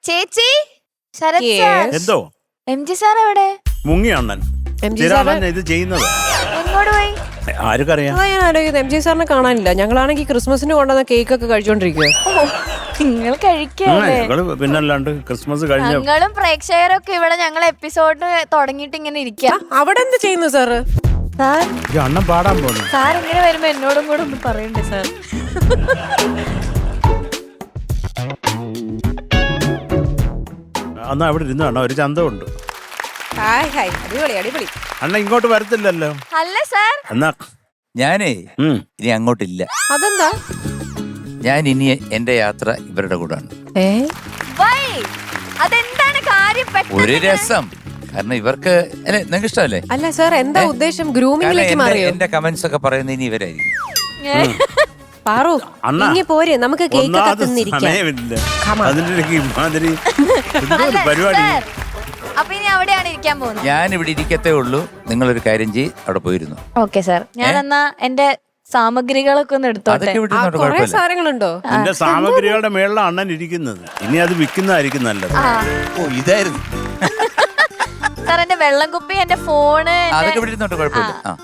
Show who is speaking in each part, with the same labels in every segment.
Speaker 1: ചേച്ചി ശരത് സാർ.
Speaker 2: എന്തോ
Speaker 1: MG sir എവിടെ?
Speaker 2: മുങ്ങി അണ്ണൻ ഇത് ചെയ്യുന്നത്
Speaker 1: എങ്ങോട്ട് പോയി?
Speaker 2: ആർക്കറിയാം.
Speaker 3: ഞാൻ ആലോചിക്കുന്നത് MG സാറിനെ കാണാനില്ല. ഞങ്ങളാണെങ്കിൽ ക്രിസ്മസിന് കൊണ്ടുവന്ന കേക്ക് ഒക്കെ കഴിച്ചോണ്ടിരിക്കുക.
Speaker 1: നിങ്ങൾ കഴിക്കല്ലേ?
Speaker 2: പിന്നല്ലാണ്ട് ക്രിസ്മസ് കഴിഞ്ഞ
Speaker 1: ഞങ്ങളും പ്രേക്ഷകരൊക്കെ ഇവിടെ ഞങ്ങൾ എപ്പിസോഡ് തുടങ്ങിയിട്ട് ഇങ്ങനെ ഇരിക്കാം.
Speaker 3: അവിടെ എന്ത് ചെയ്യുന്നു സാറ്?
Speaker 1: സാർ
Speaker 2: അണ്ണൻ പാടാൻ പോകുന്നു.
Speaker 1: സാർ ഇങ്ങനെ വരുമ്പോ എന്നോടും കൂടെ ഒന്ന് പറയണ്ടേ സാർ?
Speaker 2: അന്നാ അവിടെ ഇരുന്നു അണ്ണ ഒരു ചന്തമുണ്ട്.
Speaker 3: അടിപൊളി അടിപൊളി.
Speaker 2: അണ്ണ ഇങ്ങോട്ട് വരത്തില്ലല്ലോ.
Speaker 1: അല്ല സാർ,
Speaker 2: എന്നാ
Speaker 4: ഞാനേ ഇനി അങ്ങോട്ടില്ല.
Speaker 3: അതെന്താ?
Speaker 4: ഞാൻ ഇനി എന്റെ യാത്ര ഇവരുടെ കൂടാണ്.
Speaker 1: അതെന്താണ് കാര്യം?
Speaker 4: ഒരു രസം. കാരണം ഇവർക്ക് നിങ്ങൾക്ക് ഇഷ്ടമല്ലേ?
Speaker 3: അല്ല സാർ, എന്താ ഉദ്ദേശം? ഗ്രൂമിംഗിലേക്ക് മാറിയോ?
Speaker 4: എന്റെ കമന്റ്സ് ഒക്കെ പറയുന്നത് ഇനി ഇവരായിരിക്കും.
Speaker 3: പാറു ഇനി പോരെ, നമുക്ക് കേക്ക് ഒക്കെ തിന്നിരിക്കാം.
Speaker 2: പരിപാടി.
Speaker 1: അപ്പൊ ഇനി അവിടെയാണ് ഇരിക്കാൻ പോകുന്നത്.
Speaker 4: ഞാൻ ഇവിടെ ഇരിക്കത്തേ ഉള്ളൂ. നിങ്ങളൊരു കാര്യം ചെയ്യ്, അവിടെ പോയിരുന്നു.
Speaker 1: ഓക്കെ സാർ, ഞാൻ എന്നാ എന്റെ സാമഗ്രികളൊക്കെ ഒന്ന് എടുത്തോട്ടെ.
Speaker 3: കുറെ സാധനങ്ങളുണ്ടോ?
Speaker 2: എന്റെ സാമഗ്രികളുടെ മേളിലാണ് അണ്ണൻ ഇരിക്കുന്നത്. ഇനി അത് വിൽക്കുന്നതായിരിക്കും നല്ലത്.
Speaker 4: ഓ ഇതായിരുന്നു
Speaker 1: സാർ, എന്റെ വെള്ളം കുപ്പി, എന്റെ ഫോണ്,
Speaker 4: അതൊക്കെ ഇവിടെ ഇരുന്നോട്ട് കുഴപ്പമില്ല.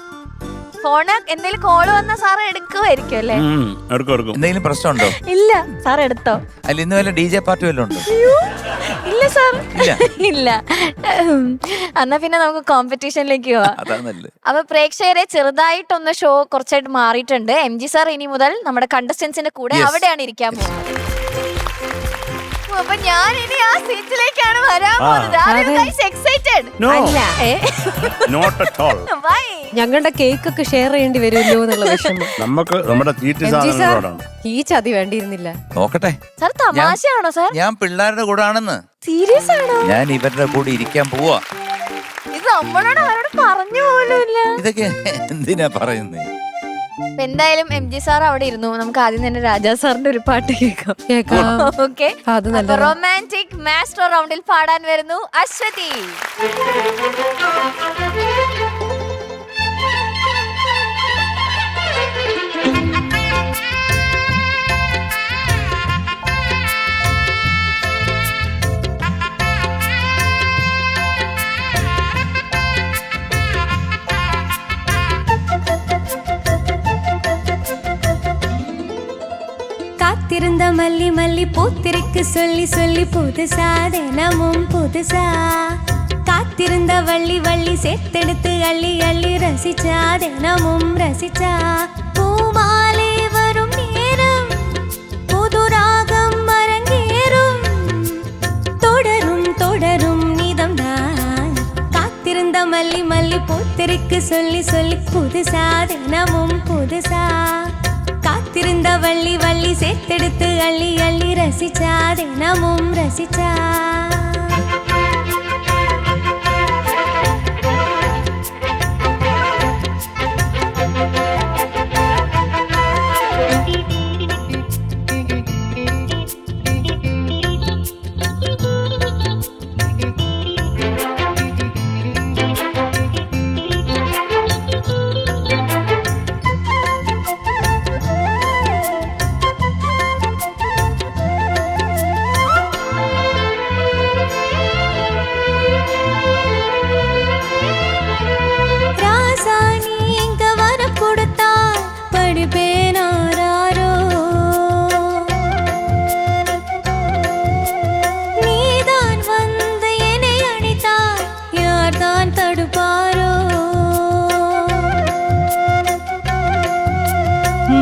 Speaker 1: ഫോണ് എന്തെങ്കിലും കോള് വന്നാ സാർ എടുക്കുമായിരിക്കും അല്ലേ?
Speaker 4: എന്തെങ്കിലും പ്രശ്നമുണ്ടോ?
Speaker 1: ഇല്ല സാർ, എടുത്തോ.
Speaker 4: അല്ല ഇന്ന് വല്ല DJ പാർട്ടി വല്ലതും ഉണ്ടോ?
Speaker 1: ഇല്ല സാർ, ഇല്ല. എന്നാ പിന്നെ നമുക്ക് കോമ്പറ്റീഷനിലേക്ക് പോവാം. അപ്പൊ പ്രേക്ഷകരെ ചെറുതായിട്ടൊന്ന് ഷോ കുറച്ചായിട്ട് മാറിയിട്ടുണ്ട്. MG സാർ ഇനി മുതൽ നമ്മുടെ കണ്ടസ്റ്റൻസിന്റെ കൂടെ അവിടെയാണ് ഇരിക്കാൻ പോകുന്നത്. അപ്പൊ ഞാൻ ഇനി ആ സീറ്റിലേക്കാണ് വരാൻ പോകുന്നത്.
Speaker 3: ഞങ്ങളുടെ കേക്ക് ഒക്കെ ഷെയർ ചെയ്യേണ്ടി വരുമല്ലോ എന്നുള്ള വിഷമം
Speaker 2: നമുക്ക് നമ്മുടെ
Speaker 3: ഈ ചതി വേണ്ടിയിരുന്നില്ല.
Speaker 4: നോക്കട്ടെ
Speaker 1: സാർ, തമാശയാണോ സാർ?
Speaker 4: ഞാൻ പിള്ളേരുടെ കൂടെ ആണെന്ന്.
Speaker 1: സീരിയസ് ആണോ?
Speaker 4: ഞാൻ ഇവരുടെ കൂടെ ഇരിക്കാൻ പോവാ.
Speaker 1: ഇത് നമ്മളോട് ആരോട് പറഞ്ഞു പോലുമില്ല.
Speaker 4: ഇതൊക്കെ എന്തിനാ പറയുന്നേ?
Speaker 1: എന്തായാലും MG സാർ അവിടെ ഇരുന്നു. നമുക്ക് ആദ്യം തന്നെ രാജാ സാറിന്റെ ഒരു പാട്ട് കേൾക്കാം. ഓക്കെ, റൊമാൻറ്റിക് മാസ്റ്റർ റൗണ്ടിൽ പാടാൻ വരുന്നു അശ്വതി.
Speaker 5: காத்திருந்த மல்லி மல்லி பூத்திருக்கு சொல்லி சொல்லி புதுசா தினமும் புதுசா காத்திருந்த வள்ளி வள்ளி சேர்த்தெடுத்து அள்ளி அள்ளி ரசிச்சா தினமும் ரசிச்சா பூமாலே வரும் நேரம் புது ராகம் அரங்கேறும் தொடரும் தொடரும் நீதம்தான் காத்திருந்த மல்லி மல்லி பூத்திருக்கு சொல்லி சொல்லி புதுசா தினமும் புதுசா காத்திருந்த வள்ளி வள்ளி சேர்த்தெடுத்து அள்ளி அள்ளி ரசிச்சா தினமும் ரசிச்சா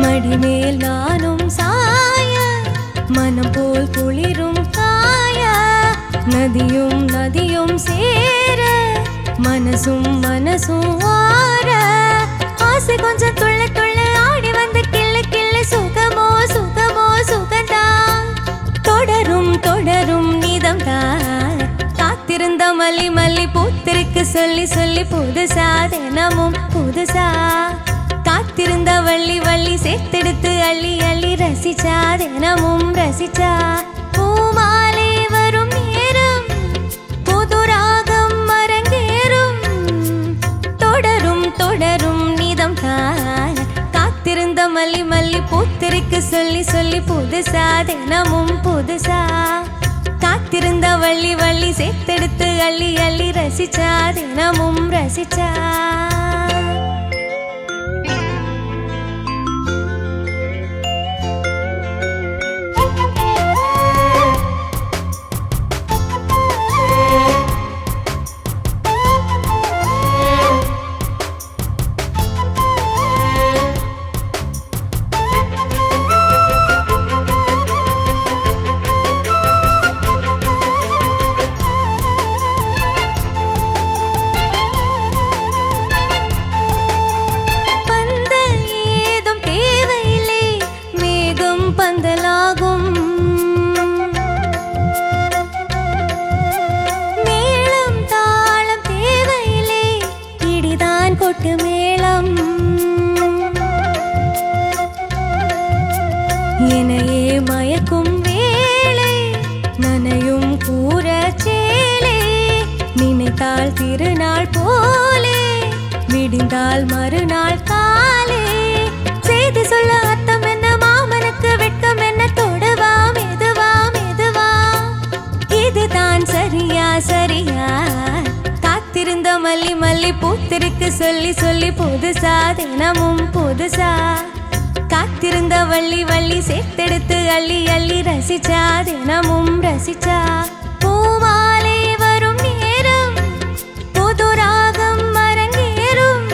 Speaker 5: மடிமேல் நானும் சாய மனம் போல் குளிரும் காய நதியும் நதியும் சேர மனசும் மனசும் வார ஆசை கொஞ்சம் துள்ள துள்ள ஆடி வந்து கிள்ளு கிள்ளு சுகமோ சுகமோ சுகந்தான் தொடரும் தொடரும் நீதம்தான் காத்திருந்த மல்லி மல்லி பூத்திருக்கு சொல்லி சொல்லி புதுசா தினமும் புதுசா காத்திருந்த வள்ளி வள்ளி சேர்த்தெடுத்து அள்ளி அள்ளி ரசிச்சா தினமும் ரசிச்சா பூமாலே வரும் நேரம் புது ராகம் அரங்கேறும் தொடரும் தொடரும் நீதம் தான் காத்திருந்த மல்லி மல்லி பூத்திருக்கு சொல்லி சொல்லி புதுசா தினமும் புதுசா காத்திருந்த வள்ளி வள்ளி சேர்த்தெடுத்து அள்ளி அள்ளி ரசிச்சா தினமும் ரசிச்சா என்னையே மயக்கும் வேளை நனையும் கூரச்சேலை நினைத்தால் திருநாள் போலே விடிந்தால் மறுநாள் காலே செய்தி சொல்ல அர்த்தம் என்ன மாமனுக்கு வெட்கம் என்ன தொடுவா மெதுவா மெதுவா இதுதான் சரியா சரியா காத்திருந்த மல்லி மல்லி பூத்திருக்கு சொல்லி சொல்லி புதுசா தினமும் புதுசா காத்திருந்த வள்ளி வள்ளி சேர்த்தெடுத்து அள்ளி அள்ளி ரசிச்சா தினமும் ரசிச்சா பூமாலை வரும் நேரம் புது ராகம் அரங்கேறும்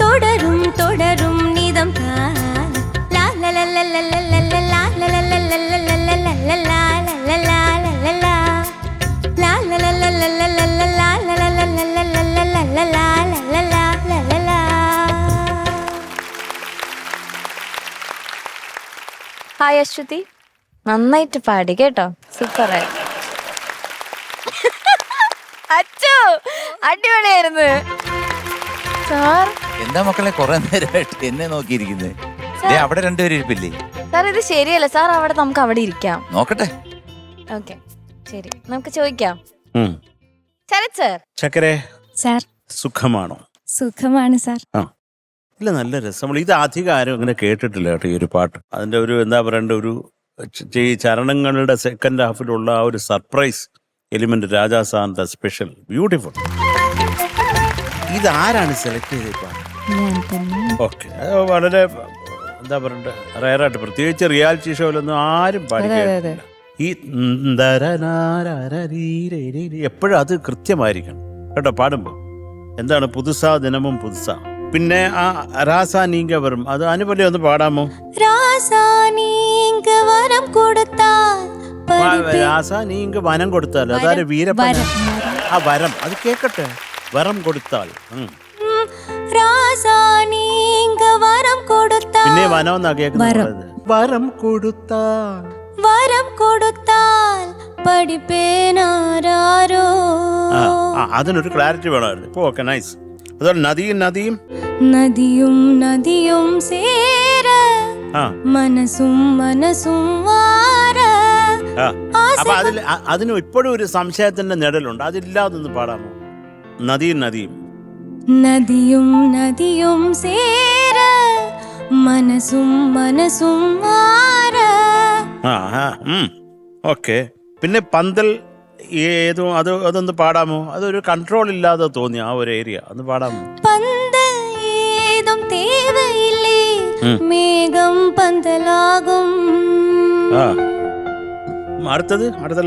Speaker 5: தொடரும் தொடரும் நீதம் தான் லா லா லா லா லா லா லா லா லா லா லா லா லா லா லா லா லா லா
Speaker 1: ഹായ് അശ്വതി, നന്നായിട്ട് പാടി കേട്ടോ, സൂപ്പറായി. അച്ചു അടിപൊളിയായിരുന്നു സാർ.
Speaker 4: എന്താ മക്കളെ കുറെ നേരമായിട്ട് എന്നെ നോക്കിയിരിക്കുന്നത്? അവിടെ രണ്ടുപേരും ഇരിപ്പില്ലേ?
Speaker 1: സാർ ഇത് ശരിയല്ല സാർ, അവിടെ നമുക്ക് അവിടെ ഇരിക്കാം.
Speaker 4: നോക്കട്ടെ.
Speaker 1: ഓക്കെ ശരി, നമുക്ക് ചോദിക്കാം. ശരത് സാർ.
Speaker 2: ചക്കരെ
Speaker 5: സാർ
Speaker 2: സുഖമാണോ?
Speaker 5: സുഖമാണ് സാർ.
Speaker 2: ഇല്ല, നല്ല രസമുള്ള ഇത് അധികം ആരും അങ്ങനെ കേട്ടിട്ടില്ല കേട്ടോ ഈ ഒരു പാട്ട്. അതിന്റെ ഒരു എന്താ പറയണ്ട ഒരു ഈ ചരണങ്ങളുടെ സെക്കൻഡ് ഹാഫിലുള്ള ആ ഒരു സർപ്രൈസ് എലിമെന്റ് രാജാ സാറിന്റെ സ്പെഷ്യൽ ബ്യൂട്ടിഫുൾ. ഇത് ആരാണ് സെലക്ട് ചെയ്ത പാട്ട്? ഓക്കെ, വളരെ എന്താ പറയണ്ട റയറായിട്ട്, പ്രത്യേകിച്ച് റിയാലിറ്റി ഷോയിലൊന്നും ആരും പാടില്ല. ഈ എപ്പോഴും അത് കൃത്യമായിരിക്കണം കേട്ടോ പാടുമ്പോ. എന്താണ് പുതുസാ ദിനമും പുതുസാ. പിന്നെ ആ രാസാ നീങ്ക വരും, അത് അനുപല്ലി ഒന്ന് പാടാമോ?
Speaker 5: രാസാ നീങ്ക വരം കൊടുത്താൽ
Speaker 2: രാസാ നീങ്ക വനം കൊടുത്താൽ അതായത് വീരപ്പൻ. ആ വരം അത് കേക്കട്ടെ, വരം കൊടുത്താൽ.
Speaker 5: രാസാ നീങ്ക വരം കൊടുത്താൽ
Speaker 2: പിന്നെ വനം എന്നാ കേൾക്കുന്നത്. വരം കൊടുത്താൽ
Speaker 5: വരം കൊടുത്താൽ പഠിപ്പേനാരോ.
Speaker 2: അതിനൊരു ക്ലാരിറ്റി വേണമായിരുന്നു. ഇപ്പൊ ഓക്കെ, നൈസ്. അതുപോലെ നദിയും നദിയും
Speaker 5: നദിയും നദിയും സേര മനസ്സും മനസ്സും വാര.
Speaker 2: അപ്പൊ അതിന് ഇപ്പോഴും ഒരു സംശയത്തിന്റെ നിഴലുണ്ട്, അതില്ലാതൊന്ന് പാടാമോ? നദിയും നദിയും
Speaker 5: നദിയും നദിയും സേര മനസ്സും മനസ്സും വാര.
Speaker 2: ഓക്കെ. പിന്നെ പന്തൽ ഏതോ അതൊന്ന് പാടാമോ? അതൊരു കൺട്രോൾ ഇല്ലാതെ തോന്നി ആ ഒരു ഏരിയ, ഒന്ന് പാടാമോ?
Speaker 5: പന്തൽ ഏതും തേവയില്ലേ മേഘം പന്തലാകും.
Speaker 2: അടുത്ത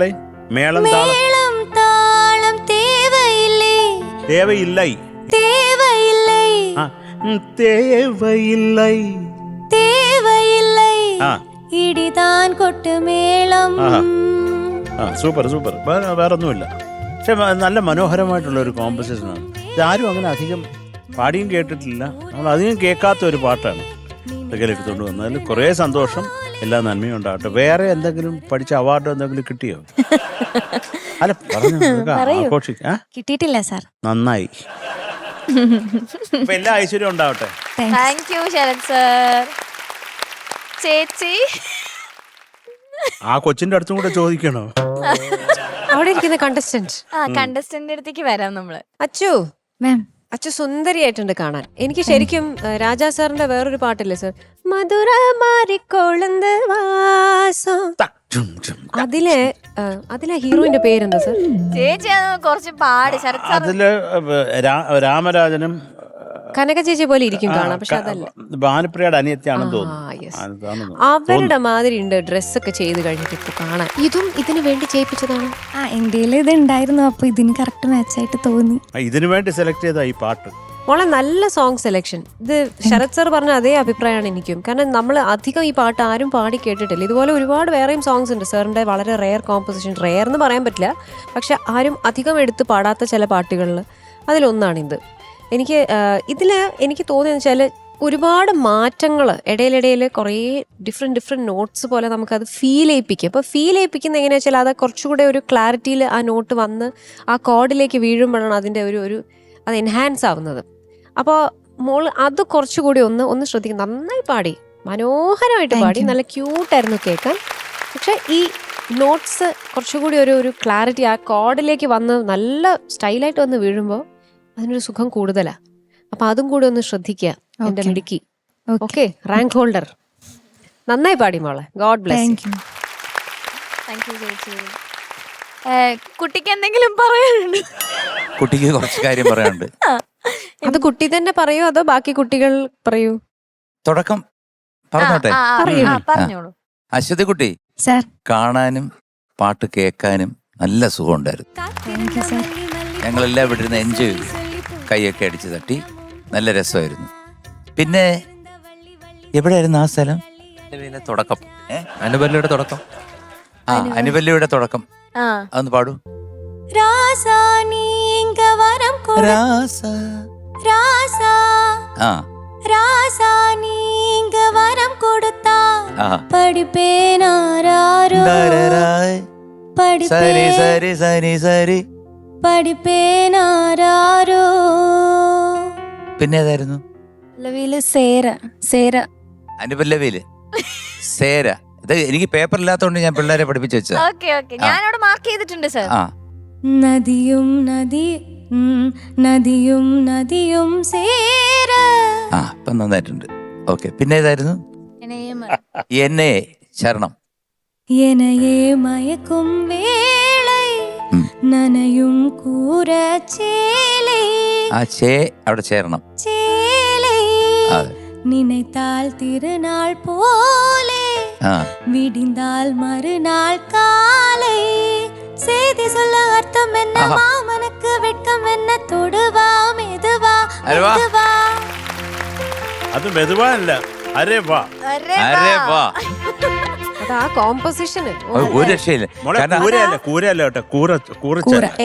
Speaker 2: ലൈൻ മേളം
Speaker 5: മേളം താളം തേവയില്ലേ
Speaker 2: തേവയില്ലേ
Speaker 5: തേവയില്ലേ
Speaker 2: തേവയില്ലേ
Speaker 5: തേവയില്ലേ ഇടിതാൻ കൊട്ടുമേളം.
Speaker 2: സൂപ്പർ സൂപ്പർ, വേറെ ഒന്നുമില്ല. പക്ഷെ നല്ല മനോഹരമായിട്ടുള്ള ഒരു കോമ്പസിഷനാണ്. ഇതാരും അങ്ങനെ അധികം പാടിയും കേട്ടിട്ടില്ല, നമ്മൾ അധികം കേൾക്കാത്ത ഒരു പാട്ടാണ് എടുത്തുകൊണ്ട് വന്നതിൽ കുറേ സന്തോഷം. എല്ലാ നന്മയും ഉണ്ടാകട്ടെ. വേറെ എന്തെങ്കിലും പഠിച്ച അവാർഡോ എന്തെങ്കിലും കിട്ടിയോ? അല്ല പറഞ്ഞു ആഘോഷിക്ക.
Speaker 5: കിട്ടിയിട്ടില്ല സാർ.
Speaker 2: നന്നായി. അപ്പൊ എല്ലാ ഐശ്വര്യം ഉണ്ടാവട്ടെ.
Speaker 1: Thank you Sarath sir. ചേച്ചി
Speaker 2: ആ കൊച്ചിന്റെ അടുത്തും കൂടെ ചോദിക്കണോ?
Speaker 3: അവിടെ ഇരിക്കുന്ന കണ്ടസ്റ്റന്റ്.
Speaker 1: കണ്ടസ്റ്റന്റ് അടുത്തേക്ക് വരാം നമ്മള്.
Speaker 3: അച്ചു
Speaker 5: മാം,
Speaker 3: അച്ഛ സുന്ദരിയായിട്ടുണ്ട് കാണാൻ. എനിക്ക് ശരിക്കും രാജാ സാറിന്റെ വേറൊരു പാട്ടില്ലേ സർ, മധുര മാറിക്കൊള്ളുന്ന വാസം, അതിലെ ഹീറോയിന്റെ പേരെന്താ സർ?
Speaker 1: ചേച്ചി അത് കുറച്ച് പാട് ശരത് സാർ.
Speaker 2: അതില് രാമരാജനും
Speaker 3: കനക ചേച്ചി പോലെ ഇരിക്കും കാണാം, പക്ഷെ അതല്ല.
Speaker 2: ഭാനുപ്രിയയുടെ അനിയത്തിയാണെന്ന്
Speaker 3: yes.
Speaker 2: തോന്നുന്നു.
Speaker 3: അവരുടെ മാതിരി ഉണ്ട് ഡ്രസ്സൊക്കെ ചെയ്ത് കഴിഞ്ഞിട്ട് ഇപ്പൊ കാണാൻ. ഇതും ഇതിനു വേണ്ടി ചെയ്യിപ്പിച്ചതാണ്.
Speaker 5: എന്റെ ഇത് ഉണ്ടായിരുന്നു, അപ്പൊ ഇതിന് കറക്റ്റ് മാച്ചായിട്ട് തോന്നി.
Speaker 2: ഇതിനു വേണ്ടി സെലക്ട് ചെയ്ത ഈ പാട്ട്
Speaker 3: മോളെ നല്ല സോങ് സെലക്ഷൻ. ഇത് ശരത് സാർ പറഞ്ഞ അതേ അഭിപ്രായമാണ് എനിക്കും. കാരണം നമ്മൾ അധികം ഈ പാട്ട് ആരും പാടി കേട്ടിട്ടില്ല. ഇതുപോലെ ഒരുപാട് വേറെയും സോങ്സ് ഉണ്ട് സാറിന്റെ, വളരെ റെയർ കോമ്പോസിഷൻ. റെയർ എന്ന് പറയാൻ പറ്റില്ല, പക്ഷെ ആരും അധികം എടുത്ത് പാടാത്ത ചില പാട്ടുകളിൽ അതിലൊന്നാണിത്. എനിക്ക് തോന്നിയെന്ന് വെച്ചാൽ ഒരുപാട് മാറ്റങ്ങൾ ഇടയിലിടയിൽ കുറേ ഡിഫറെൻറ്റ് നോട്ട്സ് പോലെ നമുക്കത് ഫീൽ ചെയ്യിപ്പിക്കും. അപ്പോൾ ഫീൽ ചെയ്യിപ്പിക്കുന്ന എങ്ങനെയാണെന്ന് വെച്ചാൽ അത് കുറച്ചുകൂടെ ഒരു ക്ലാരിറ്റിയിൽ ആ നോട്ട് വന്ന് ആ കോഡിലേക്ക് വീഴുമ്പോഴാണ് അതിൻ്റെ ഒരു അത് എൻഹാൻസ് ആവുന്നത്. അപ്പോൾ മോൾ അത് കുറച്ചുകൂടി ഒന്ന് ശ്രദ്ധിക്കും. നന്നായി പാടി, മനോഹരമായിട്ട് പാടി, നല്ല ക്യൂട്ടായിരുന്നു കേൾക്കാൻ. പക്ഷെ ഈ നോട്ട്സ് കുറച്ചുകൂടി ഒരു ക്ലാരിറ്റി ആ കോഡിലേക്ക് വന്ന് നല്ല സ്റ്റൈലായിട്ട് വന്ന് വീഴുമ്പോൾ അതിനൊരു സുഖം കൂടുതലാ. അപ്പൊ അതും കൂടി ഒന്ന് ശ്രദ്ധിക്കുക എന്റെ മിടുക്കി. ഓക്കെ, റാങ്ക് ഹോൾഡർ നന്നായി പാടി മോളെ. God bless.
Speaker 1: താങ്ക് യു ചേച്ചി. കുട്ടിക്ക് എന്തെങ്കിലും പറയാനുണ്ട്?
Speaker 4: കുട്ടിക്ക് കുറച്ച് കാര്യം പറയാനുണ്ട്.
Speaker 3: അത് കുട്ടി തന്നെ പറയൂ അതോ ബാക്കി കുട്ടികൾ പറയൂ?
Speaker 4: തുടക്കം പറഞ്ഞോട്ടെ.
Speaker 1: പറഞ്ഞോളൂ.
Speaker 4: അശ്വതി കുട്ടി,
Speaker 5: സാർ
Speaker 4: കാണാനും പാട്ട് കേൾക്കാനും നല്ല സുഖമുണ്ടായിരുന്നു. ഞങ്ങളെല്ലാം ഇവിടെ ഇരുന്ന് എൻജോയ് ചെയ്തു, കൈയൊക്കെ അടിച്ച് തട്ടി, നല്ല രസമായിരുന്നു. പിന്നെ എവിടെയായിരുന്നു ആ സ്ഥലം? തുടക്കം അനുപല്ലയുടെ തുടക്കം. അനുപല്ലയുടെ തുടക്കം അതൊന്ന് പാടൂ. പിന്നെ ഏതായിരുന്നു? അനുപല്ലവിയില് സേര. ഇത് എനിക്ക് പേപ്പർ ഇല്ലാത്തതുകൊണ്ട് ഞാൻ പിള്ളേരെ പഠിപ്പിച്ചു വെച്ചത്.
Speaker 1: ഞാനവിടെ മാർക്ക് ചെയ്തിട്ടുണ്ട് സർ.
Speaker 5: നദിയും നദിയും സേര.
Speaker 4: ഇപ്പം നന്നായിട്ടുണ്ട്. ഓക്കെ, പിന്നെ ഏതായിരുന്നു? എന്നെ ശരണം.
Speaker 5: എനയെ മയക്കും വേളை നനയും കൂരച്ചേലൈ.
Speaker 4: ആ ചേ അവിടെ ചേരണം.
Speaker 5: ചേലൈ நினைத்தால் திருநாள் போலே விடிந்தால் மறுநாள் காலை. செய்தி சொல்ல அர்த்தம் என்ன, மாமனுக்கு வெட்கம் என்ன, தொடுவா மெதுவா மெதுவா.
Speaker 2: അത് മെതുവാ അല്ല, അരേ വാ.
Speaker 3: അതാ കോമ്പോസിഷന്
Speaker 4: ഒരു രക്ഷയില്ല.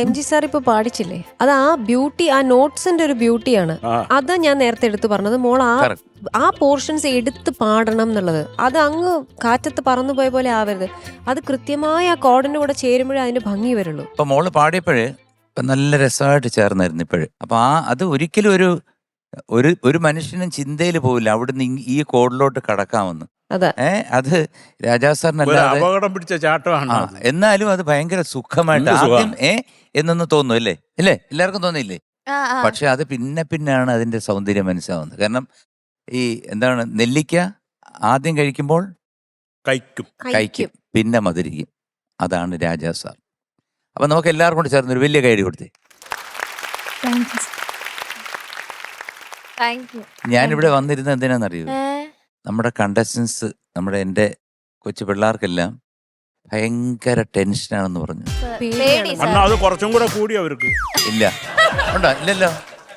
Speaker 3: എം ജി സാർ ഇപ്പൊ പാടിച്ചില്ലേ, അത് ആ ബ്യൂട്ടി, ആ നോട്ട്സിന്റെ ഒരു ബ്യൂട്ടിയാണ്. അതാ ഞാൻ നേരത്തെ എടുത്ത് പറഞ്ഞത്. മോൾ ആ പോർഷൻസ് എടുത്ത് പാടണം എന്നുള്ളത്. അത് അങ്ങ് കാറ്റത്ത് പറന്നു പോയ പോലെ ആവരുത്. അത് കൃത്യമായ ആ കോഡിന്റെ കൂടെ ചേരുമ്പോഴേ അതിന്റെ ഭംഗി വരുള്ളൂ.
Speaker 4: ഇപ്പൊ മോള് പാടിയപ്പോഴ് നല്ല രസമായിട്ട് ചേർന്നായിരുന്നു ഇപ്പോഴ്. അപ്പൊ അത് ഒരിക്കലും ഒരു മനുഷ്യനും ചിന്തയിൽ പോവില്ല അവിടുന്ന് ഈ കോഡിലോട്ട് കടക്കാമെന്ന്. അത് രാജാ സാറിനല്ലാതെ
Speaker 2: അപകടം പിടിച്ച ചാട്ടമാണ്.
Speaker 4: എന്നാലും അത് ഭയങ്കര സുഖമായിട്ട് ആദ്യം എന്നൊന്ന് തോന്നും അല്ലേ? എല്ലാവർക്കും തോന്നിയില്ലേ? പക്ഷെ അത് പിന്നെയാണ് അതിന്റെ സൗന്ദര്യം മനസ്സിലാവുന്നത്. കാരണം ഈ എന്താണ്, നെല്ലിക്ക ആദ്യം കഴിക്കുമ്പോൾ കഴിക്കും, പിന്നെ മധുരിക്കും. അതാണ് രാജാ സാർ. അപ്പൊ നമുക്ക് എല്ലാവർക്കും കൂടി ചേർന്ന് ഒരു വലിയ കൈഡി കൊടുത്തേ. ഞാനിവിടെ വന്നിരുന്നത് എന്തിനാണെന്നറിയൂ? നമ്മുടെ കണ്ടസ്റ്റൻസ്, എൻ്റെ കൊച്ചു പിള്ളേർക്കെല്ലാം ഭയങ്കര ടെൻഷനാണെന്ന് പറഞ്ഞു.
Speaker 2: അത് കുറച്ചും കൂടെ കൂടി അവർക്ക്
Speaker 4: ഇല്ല ഉണ്ടോ? ഇല്ലല്ലോ.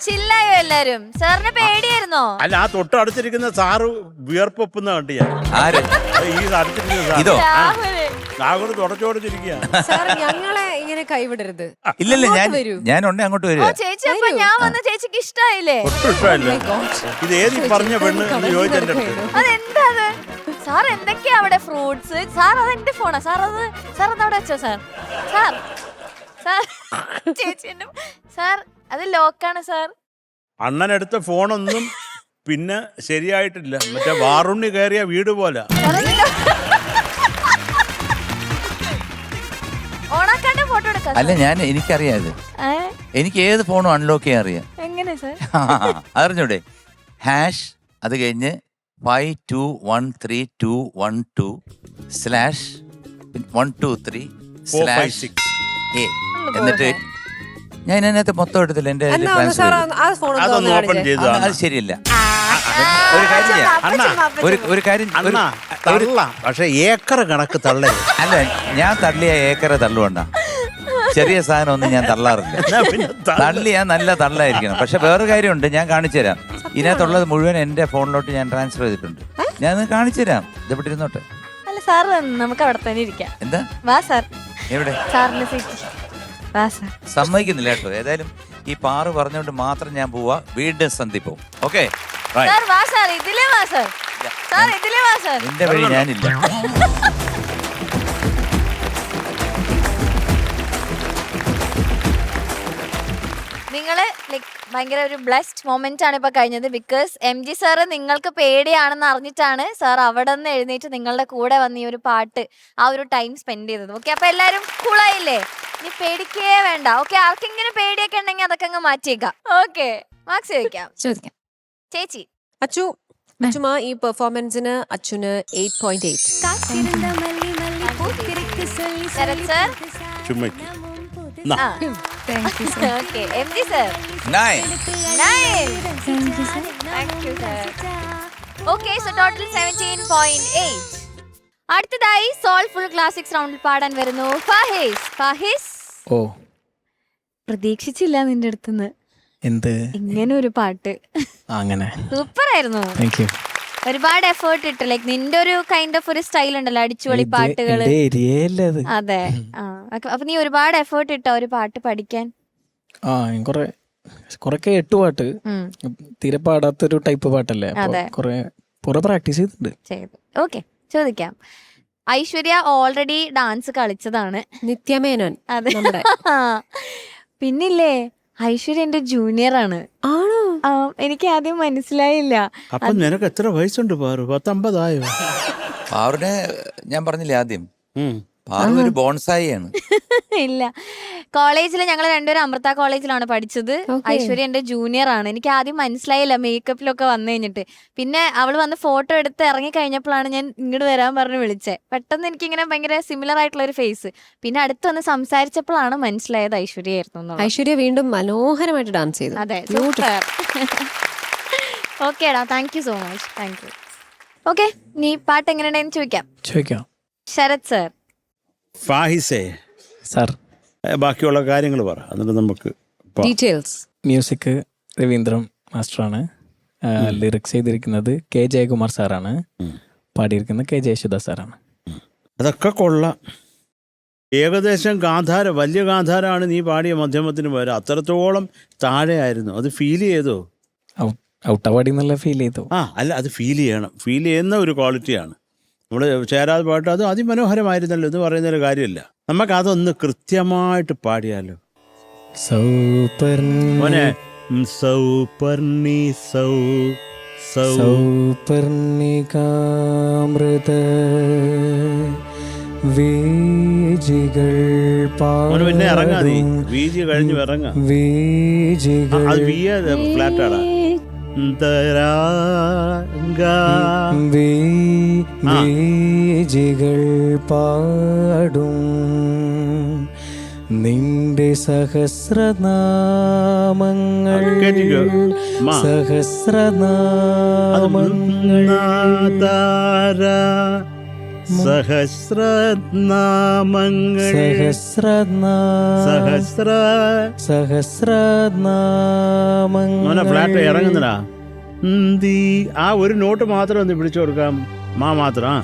Speaker 1: ചില്ലായോ എല്ലാരും? സാറിന് പേടിയായിരുന്നോ?
Speaker 2: അല്ല, ആ തൊട്ട് അടുത്തിരിക്കുന്ന സാറ് വിയർപ്പൊപ്പുന്ന കണ്ടി ഞാൻ.
Speaker 4: ആര്?
Speaker 2: ഈ അടുത്തിരിക്കുന്ന
Speaker 4: ഇതോ?
Speaker 2: സാഗോട് തുടച്ചോടിച്ചിരിക്കുക.
Speaker 3: ഞങ്ങളെ ഇങ്ങനെ കൈവിടരുത്.
Speaker 4: ഇല്ലല്ല, ഞാൻ ഉണ്ടെ അങ്ങോട്ട് വരിക.
Speaker 1: ചേച്ചി, അപ്പൊ ഞാൻ വന്ന ചേച്ചിക്ക് ഇഷ്ടായില്ലേ?
Speaker 2: ഒട്ടും ഇഷ്ടമല്ല. ഇത് ഏത് പറഞ്ഞ പെണ്ണ് ചോദിച്ചെന്റെ അടുത്ത്.
Speaker 1: അതെന്താ സാർ? എന്തൊക്കെയാ അവിടെ? ഫ്രൂട്ട്സ്. സാർ അത് എന്റെ ഫോണാ സാർ. സാർ അവിടെ വെച്ചോ സാർ. ചേച്ചി സാർ അത് ലോക്കാണ് സാർ.
Speaker 2: അണ്ണനെടുത്ത ഫോണൊന്നും പിന്നെ ശരിയായിട്ടില്ല. മറ്റേ വാറുണ്ണി കയറിയ വീട് പോലെ.
Speaker 1: ഓണാക്കാന്റെ ഫോട്ടോ എടുക്കാം.
Speaker 4: അല്ല, എനിക്കറിയാം ഇത്. എനിക്ക് ഏത് ഫോണും അൺലോക്ക് ചെയ്യാൻ അറിയാം.
Speaker 1: അതല്ലേ സാർ?
Speaker 4: അറിഞ്ഞൂടെ? ഹാഷ് അത് കഴിഞ്ഞ് 521321/123/A എന്നിട്ട് ഞാൻ ഇതിനകത്ത് മൊത്തം എടുത്തില്ല. എന്റെ
Speaker 3: എന്നാ ഒന്ന് സാർ ആ ഫോൺ
Speaker 2: അതൊന്ന് ഓപ്പൺ ചെയ്തു
Speaker 4: അത് ശരിയല്ല. ഒരു കാര്യം ചെയ്യാം. ഒരു കാര്യം
Speaker 2: പക്ഷെ ഏക്കർ കണക്ക് തള്ളേ.
Speaker 4: അല്ല, ഞാൻ തള്ളിയ ഏക്കറെ തള്ളുകൊണ്ട. ചെറിയ സാധനം ഒന്നും ഞാൻ തള്ളാറില്ല. തള്ളിയാ നല്ല തള്ളായിരിക്കണം. പക്ഷെ വേറൊരു കാര്യമുണ്ട്, ഞാൻ കാണിച്ചു തരാം. ഇതിനകത്തുള്ളത് മുഴുവൻ എന്റെ ഫോണിലോട്ട് ഞാൻ ട്രാൻസ്ഫർ ചെയ്തിട്ടുണ്ട്. ഞാൻ കാണിച്ചു തരാം. ഇതെവിടെ ഇരുന്നോട്ടെ.
Speaker 1: അല്ല സാർ, നമുക്ക് അവിടെ തന്നെ ഇരിക്കാം.
Speaker 4: എന്താ?
Speaker 1: വാ സാർ.
Speaker 4: എവിടെ?
Speaker 1: സാറിന്റെ സീറ്റ്. വാ സാർ.
Speaker 4: സമ്മതിക്കുന്നില്ല കേട്ടോ. ഏതായാലും ഈ പാറ് പറഞ്ഞുകൊണ്ട് മാത്രം ഞാൻ പോവാ. വീണ്ടും സന്ധിപ്പോ. ഓക്കെ,
Speaker 1: സാർ വാ സാർ, ഇതിലേ വാ സാർ. സാർ ഇതിലേ വാ സാർ.
Speaker 4: എന്റെ വഴി ഞാനില്ല.
Speaker 1: നിങ്ങള് ലൈക് ഭയങ്കര ഒരു ബ്ലെസ്ഡ് മൊമെന്റ് ആണ് ഇപ്പൊ കഴിഞ്ഞത്. ബിക്കോസ് MG സാറ് നിങ്ങൾക്ക് പേടിയാണെന്ന് അറിഞ്ഞിട്ടാണ് സാർ അവിടെ നിന്ന് എഴുന്നേറ്റ് നിങ്ങളുടെ കൂടെ വന്ന് ഈ ഒരു പാട്ട് ആ ഒരു ടൈം സ്പെൻഡ് ചെയ്തത്. ഓക്കെ, അപ്പൊ എല്ലാരും കൂളായില്ലേ? ഇനി പേടിക്കേ വേണ്ട. ഓക്കെ, ആർക്കെങ്കിലും പേടിയൊക്കെ ഉണ്ടെങ്കിൽ അതൊക്കെ അങ്ങ് മാറ്റിയേക്കാം. ഓക്കെ, മാർക്സ് ചോദിക്കാം. ചേച്ചി.
Speaker 3: അച്ചുമാ ഈ പെർഫോമൻസിന് അച്ചുന് 8.8.
Speaker 5: കാത്തിരുന്ന മല്ലി മല്ലി പൂത്തിരിക്ക് சொல்லி
Speaker 1: ശരത് സാർ.
Speaker 2: ചുമ്മാക്കി
Speaker 1: okay, MG sir.
Speaker 4: 9.
Speaker 1: 9. Thank you, sir. Okay, so total 17.8. അടുത്തതായി സോൾഫുൾ ക്ലാസിക്സ് റൗണ്ടിൽ പാടാൻ വരുന്നു ഫാഹിസ്.
Speaker 6: ഓ,
Speaker 1: പ്രതീക്ഷിച്ചില്ല നിന്റെ അടുത്തുനിന്ന്
Speaker 6: എന്ത്
Speaker 1: ഇങ്ങനെ ഒരു പാട്ട്.
Speaker 6: അങ്ങനെ
Speaker 1: സൂപ്പർ ആയിരുന്നു.
Speaker 6: Thank you.
Speaker 1: ഒരുപാട് എഫേർട്ട് ഇട്ട്, ലൈക്ക് നിന്റെ ഒരു കൈൻഡ് ഓഫ് ഒരു സ്റ്റൈൽ ഉണ്ടല്ലോ, അടിച്ചുപൊളി പാട്ടുകള്. അതെ. അപ്പൊ നീ ഒരുപാട് എഫേർട്ട് ഇട്ടോ ഒരു പാട്ട് പഠിക്കാൻ?
Speaker 6: ആ, കൊറേ കേട്ടു പാട്ട്. തീരെ പാടാത്തൊരു ടൈപ്പ് പാട്ടല്ലേ, കൊറേ പ്രാക്ടീസ് ചെയ്തിട്ടുണ്ട്.
Speaker 1: ഓക്കെ, ചോദിക്കാം. Aishwarya already dance കളിച്ചതാണ്.
Speaker 3: നിത്യമേനോൻ.
Speaker 1: അതെ. പിന്നില്ലേ, ഐശ്വര്യ എന്റെ ജൂനിയർ ആണ്.
Speaker 3: ആണോ?
Speaker 1: എനിക്ക് ആദ്യം മനസ്സിലായില്ല.
Speaker 2: അപ്പൊ നിനക്ക് എത്ര വയസ്സുണ്ട് പാറു? 19
Speaker 4: പാറുനെ ഞാൻ പറഞ്ഞില്ലേ ആദ്യം, പാറു ഒരു ബോൺസായി ആണ്.
Speaker 1: ഇല്ല, കോളേജിൽ ഞങ്ങൾ രണ്ടുപേരും അമൃത കോളേജിലാണ് പഠിച്ചത്. ഐശ്വര്യ എന്റെ ജൂനിയർ ആണ്. എനിക്ക് ആദ്യം മനസ്സിലായില്ല മേക്കപ്പിലൊക്കെ വന്നു കഴിഞ്ഞിട്ട്. പിന്നെ അവള് വന്ന് ഫോട്ടോ എടുത്ത് ഇറങ്ങി കഴിഞ്ഞപ്പോഴാണ് ഞാൻ ഇങ്ങോട്ട് വരാൻ പറഞ്ഞ് വിളിച്ചത്. പെട്ടെന്ന് എനിക്കിങ്ങനെ ഭയങ്കര സിമിലർ ആയിട്ടുള്ള ഒരു ഫേസ്. പിന്നെ അടുത്ത് വന്ന് സംസാരിച്ചപ്പോഴാണ് മനസ്സിലായത് ഐശ്വര്യ ആയിരുന്നു.
Speaker 3: ഐശ്വര്യ വീണ്ടും മനോഹരമായിട്ട് ഡാൻസ് ചെയ്തു.
Speaker 1: അതെ, സൂപ്പർ. ഓക്കേടാ, thank you so much. Thank you. Okay, നീ പാട്ട് എങ്ങനെയുണ്ടെന്ന് ചോദിക്കാം. ശരത് സർ.
Speaker 2: ഫാഹിസേ
Speaker 6: സാർ,
Speaker 2: ബാക്കിയുള്ള കാര്യങ്ങൾ പറ, എന്നിട്ട് നമുക്ക്
Speaker 3: ഡീറ്റെയിൽസ്.
Speaker 6: മ്യൂസിക് രവീന്ദ്രൻ മാസ്റ്ററാണ്. ലിറിക്സ് ചെയ്തിരിക്കുന്നത് K ജയകുമാർ സാറാണ്. പാടിയിരിക്കുന്നത് K ജയശുദാസ് സാറാണ്.
Speaker 2: അതൊക്കെ കൊള്ളാം. ഏകദേശം ഗാന്ധാര, വലിയ ഗാന്ധാരാണ് നീ പാടിയ മധ്യമത്തിന് പകരം അത്രത്തോളം താഴെ ആയിരുന്നു. അത് ഫീൽ ചെയ്തോ?
Speaker 6: ഔട്ടവാടി എന്നുള്ള ഫീൽ ചെയ്തു.
Speaker 2: അല്ല, അത് ഫീൽ ചെയ്യണം. ഫീൽ ചെയ്യുന്ന ഒരു ക്വാളിറ്റിയാണ്. നമ്മൾ ചേരാതെ പാട്ട് അത് അതിമനോഹരമായിരുന്നല്ലോ എന്ന് പറയുന്നൊരു കാര്യമില്ല. നമുക്ക് അതൊന്ന് കൃത്യമായിട്ട് പാടിയാലോ? മോനെ, സൗപർണി
Speaker 6: സൗപർണികാമൃത വീജികൾ
Speaker 2: പിന്നെ ഇറങ്ങാ, നീ വീജി കഴിഞ്ഞു ഇറങ്ങാം. അത് വീയ ഫ്ലാറ്റാടാ.
Speaker 6: വീജികൾ പാടും നിന്റെ സഹസ്രനാമങ്ങൾ സഹസ്രനാമങ്ങൾ
Speaker 2: സഹസ്രനാമങ്ങൾ ഫ്ലാറ്റ് ഇറങ്ങുന്നടാ. ആ ഒരു നോട്ട് മാത്രം ഒന്ന് പിടിച്ചു കൊടുക്കാം. മാത്രം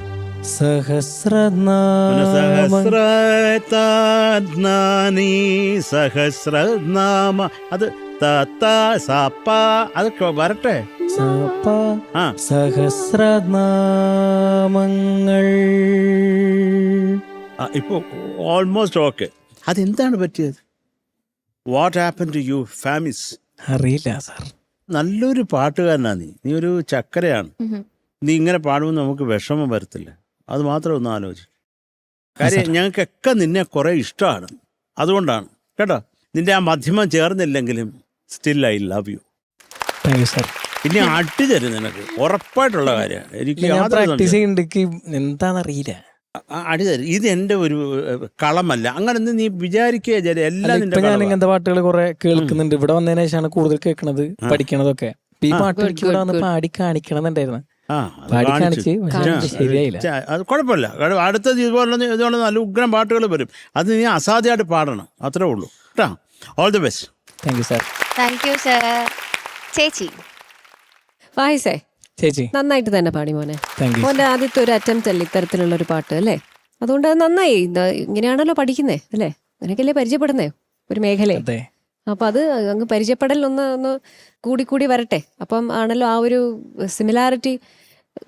Speaker 2: സഹസ്രനാമ അത് അതൊക്കെ വരട്ടെ.
Speaker 6: സഹസ്രനാമങ്ങൾ
Speaker 2: ഇപ്പൊ ഓൾമോസ്റ്റ് ഓക്കെ. അതെന്താണ് പറ്റിയത്? What happen to you Fahis?
Speaker 6: അറിയില്ല സാർ.
Speaker 2: നല്ലൊരു പാട്ടുകാരനാ നീ ഒരു ചക്കരയാണ്. നീ ഇങ്ങനെ പാടുമ്പോൾ നമുക്ക് വിഷമം വരത്തില്ല. അത് മാത്രം ഒന്ന് ആലോചിച്ചു. കാര്യം ഞങ്ങൾക്കൊക്കെ നിന്നെ കുറെ ഇഷ്ടമാണ്. അതുകൊണ്ടാണ് കേട്ടോ. നിന്റെ ആ മധ്യമം ചേർന്നില്ലെങ്കിലും still I love you.
Speaker 6: Thank you sir.
Speaker 2: ഇനി അടി തരും നിനക്ക്, ഉറപ്പായിട്ടുള്ള കാര്യമാണ്. എനിക്ക്
Speaker 6: ഞാൻ
Speaker 2: യാതൊരു
Speaker 6: പ്രാക്ടീസ്
Speaker 2: സംശയവും.
Speaker 6: ചെയ്യുന്നുണ്ട്, എന്താണെന്നറിയില്ല.
Speaker 2: അടി തരും. ഇത് എൻ്റെ ഒരു കളമല്ല, അങ്ങനൊന്നും നീ വിചാരിക്കുക. എല്ലാം നിന്റെ
Speaker 6: ഇപ്പൊ ഞാൻ
Speaker 2: കളവാ.
Speaker 6: ഇങ്ങനത്തെ പാട്ടുകൾ കുറെ കേൾക്കുന്നുണ്ട്. ഇവിടെ വന്നതിന് ശേഷമാണ് കൂടുതൽ കേൾക്കണത്, പഠിക്കണതൊക്കെ. ഈ പാട്ട് എനിക്ക് ഇവിടെ വന്ന് പാടി കാണിക്കണം എന്നുണ്ടായിരുന്നു.
Speaker 2: ആ, അത്
Speaker 6: പാടി
Speaker 2: കാണിച്ചു.
Speaker 6: കാണിച്ച് ശരിയായില്ല.
Speaker 2: അത് കുഴപ്പമില്ല. അടുത്തത് ഇതുപോലെ നല്ല ഉഗ്രം പാട്ടുകൾ വരും. അത് നീ അസാധ്യമായിട്ട് പാടണം, അത്രേ ഉള്ളൂ കേട്ടോ. All the best.
Speaker 6: Thank you sir.
Speaker 1: Thank you sir. ചേച്ചി
Speaker 3: ഫായിസേ,
Speaker 6: ചേച്ചി
Speaker 3: നന്നായിട്ട് തന്നെ പാടി മോനെ.
Speaker 6: Thank you.
Speaker 3: മോന്റെ ആദ്യത്തെ ഒരു അറ്റംപ്റ്റ് അല്ലേ ഇത്തരത്തിലുള്ള ഒരു പാട്ട് അല്ലേ? അതുകൊണ്ട് അത് നന്നായി. ഇങ്ങനെയാണല്ലോ പഠിക്കുന്നേ അല്ലേ? നിനക്കല്ലേ പരിചയപ്പെടുന്നേ ഒരു മേഖലയെ.
Speaker 6: അതെ.
Speaker 3: അപ്പൊ അത് അങ്ങ് പരിചയപ്പെടൽ ഒന്ന് കൂടി വരട്ടെ. അപ്പം ആണല്ലോ ആ ഒരു സിമിലാരിറ്റി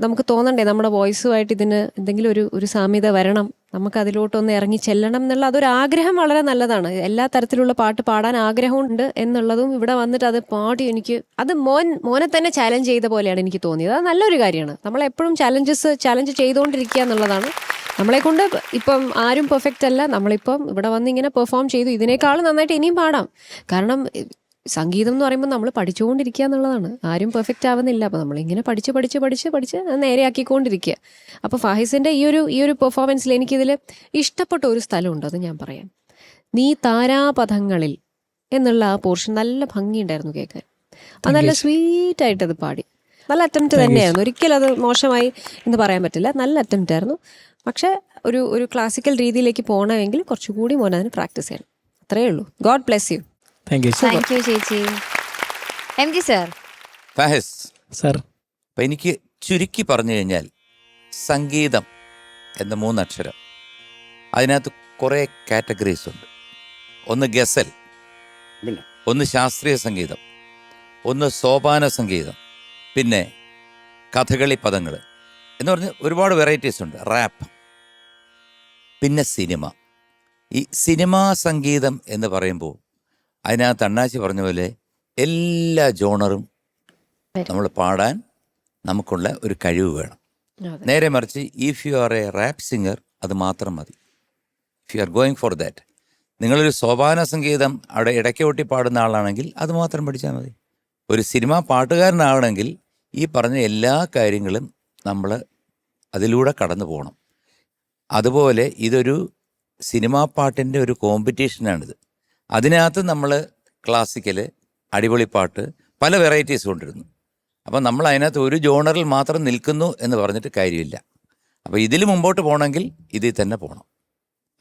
Speaker 3: നമുക്ക് തോന്നണ്ടേ, നമ്മുടെ വോയിസുമായിട്ട് ഇതിന് എന്തെങ്കിലും ഒരു സാമ്യത വരണം, നമുക്ക് അതിലോട്ടൊന്ന് ഇറങ്ങി ചെല്ലണം എന്നുള്ള അതൊരു ആഗ്രഹം വളരെ നല്ലതാണ്. എല്ലാ തരത്തിലുള്ള പാട്ട് പാടാൻ ആഗ്രഹമുണ്ട് എന്നുള്ളതും ഇവിടെ വന്നിട്ട് അത് പാടി എനിക്ക് അത് മോനെ തന്നെ ചാലഞ്ച് ചെയ്ത പോലെയാണ് എനിക്ക് തോന്നിയത്. അത് നല്ലൊരു കാര്യമാണ്. നമ്മളെപ്പോഴും ചാലഞ്ച് ചെയ്തുകൊണ്ടിരിക്കുക എന്നുള്ളതാണ്. നമ്മളെ കൊണ്ട് ഇപ്പം ആരും പെർഫെക്റ്റ് അല്ല. നമ്മളിപ്പം ഇവിടെ വന്ന് ഇങ്ങനെ പെർഫോം ചെയ്തു, ഇതിനേക്കാളും നന്നായിട്ട് ഇനിയും പാടാം. കാരണം സംഗീതം എന്ന് പറയുമ്പോൾ നമ്മൾ പഠിച്ചുകൊണ്ടിരിക്കുക എന്നുള്ളതാണ്. ആരും പെർഫെക്റ്റ് ആവുന്നില്ല. അപ്പോൾ നമ്മളിങ്ങനെ പഠിച്ച് നേരെയാക്കിക്കൊണ്ടിരിക്കുക. അപ്പോൾ ഫാഹിസിൻ്റെ ഈ ഒരു പെർഫോമൻസിൽ എനിക്കിതിൽ ഇഷ്ടപ്പെട്ട ഒരു സ്ഥലമുണ്ട്, അത് ഞാൻ പറയാം. നീ താരാപഥങ്ങളിൽ എന്നുള്ള ആ പോർഷൻ നല്ല ഭംഗിയുണ്ടായിരുന്നു കേൾക്കാൻ. അത് നല്ല സ്വീറ്റായിട്ട് അത് പാടി. നല്ല അറ്റംപ്റ്റ് തന്നെയായിരുന്നു. ഒരിക്കലും അത് മോശമായി എന്ന് പറയാൻ പറ്റില്ല. നല്ല അറ്റംപ്റ്റ് ആയിരുന്നു. പക്ഷേ ഒരു ക്ലാസിക്കൽ രീതിയിലേക്ക് പോകണമെങ്കിൽ കുറച്ചുകൂടി മോനെ അതിന് പ്രാക്ടീസ് ചെയ്യണം. അത്രയേ ഉള്ളൂ. God bless you.
Speaker 6: Thank you
Speaker 1: thank you ചേച്ചി. M G sir.
Speaker 4: Fahis
Speaker 6: sir.
Speaker 4: അപ്പം എനിക്ക് ചുരുക്കി പറഞ്ഞു കഴിഞ്ഞാൽ സംഗീതം എന്ന 3 അക്ഷരം, അതിനകത്ത് കുറേ കാറ്റഗറീസ് ഉണ്ട്. ഒന്ന് ഗസൽ,
Speaker 2: പിന്നെ
Speaker 4: ഒന്ന് ശാസ്ത്രീയ സംഗീതം, ഒന്ന് സോപാന സംഗീതം, പിന്നെ കഥകളി പദങ്ങൾ എന്ന് പറഞ്ഞ് ഒരുപാട് വെറൈറ്റീസ് ഉണ്ട്. റാപ്പ്, പിന്നെ സിനിമ. ഈ സിനിമാ സംഗീതം എന്ന് പറയുമ്പോൾ അതിനകത്ത് അണ്ണാച്ചി പറഞ്ഞ പോലെ എല്ലാ ജോണറും നമ്മൾ പാടാൻ നമുക്കുള്ള ഒരു കഴിവ് വേണം. നേരെ മറിച്ച് if you are a rap singer അത് മാത്രം മതി. If you are going for that, നിങ്ങളൊരു സോപാന സംഗീതം അവിടെ ഇടയ്ക്കൊട്ടി പാടുന്ന ആളാണെങ്കിൽ അത് മാത്രം പഠിച്ചാൽ മതി. ഒരു സിനിമാ പാട്ടുകാരനാവണമെങ്കിൽ ഈ പറഞ്ഞ എല്ലാ കാര്യങ്ങളും നമ്മൾ അതിലൂടെ കടന്നു പോകണം. അതുപോലെ ഇതൊരു സിനിമാ പാട്ടിൻ്റെ ഒരു കോമ്പറ്റീഷനാണിത്. അതിനകത്ത് നമ്മൾ ക്ലാസിക്കൽ, അടിപൊളി പാട്ട്, പല വെറൈറ്റീസ് കൊണ്ടിരുന്നു. അപ്പം നമ്മൾ അതിനകത്ത് ഒരു ജോണറിൽ മാത്രം നിൽക്കുന്നു എന്ന് പറഞ്ഞിട്ട് കാര്യമില്ല. അപ്പോൾ ഇതിൽ മുമ്പോട്ട് പോകണമെങ്കിൽ ഇതിൽ തന്നെ പോകണം.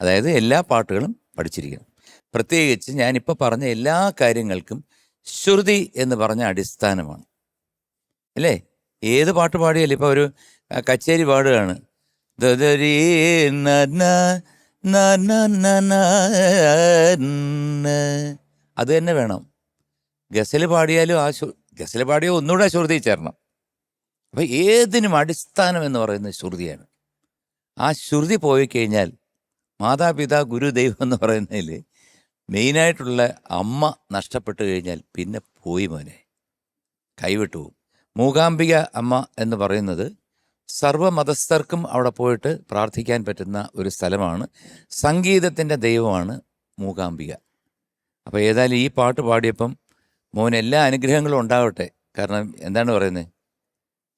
Speaker 4: അതായത് എല്ലാ പാട്ടുകളും പഠിച്ചിരിക്കണം. പ്രത്യേകിച്ച് ഞാനിപ്പോൾ പറഞ്ഞ എല്ലാ കാര്യങ്ങൾക്കും ശ്രുതി എന്ന് പറഞ്ഞ അടിസ്ഥാനമാണ് അല്ലേ? ഏത് പാട്ട് പാടിയാലും ഇപ്പോൾ ഒരു കച്ചേരി പാടുകയാണ്, അത് തന്നെ വേണം. ഗസൽ പാടിയാലും ഗസൽ പാടിയോ ഒന്നുകൂടെ ശ്രുതി ചേരണം. അപ്പം ഏതിനും അടിസ്ഥാനം എന്ന് പറയുന്നത് ശ്രുതിയാണ്. ആ ശ്രുതി പോയി കഴിഞ്ഞാൽ മാതാപിതാ ഗുരു ദൈവം എന്ന് പറയുന്നതിൽ മെയിനായിട്ടുള്ള അമ്മ നഷ്ടപ്പെട്ടു കഴിഞ്ഞാൽ പിന്നെ പോയി മോനെ, കൈവിട്ടു പോകും. മൂകാംബിക അമ്മ എന്ന് പറയുന്നത് സർവ്വമതസ്ഥർക്കും അവിടെ പോയിട്ട് പ്രാർത്ഥിക്കാൻ പറ്റുന്ന ഒരു സ്ഥലമാണ്. സംഗീതത്തിൻ്റെ ദൈവമാണ് മൂകാംബിക. അപ്പോൾ ഏതായാലും ഈ പാട്ട് പാടിയപ്പം മോൻ എല്ലാ അനുഗ്രഹങ്ങളും ഉണ്ടാവട്ടെ. കാരണം എന്താണ് പറയുന്നത്,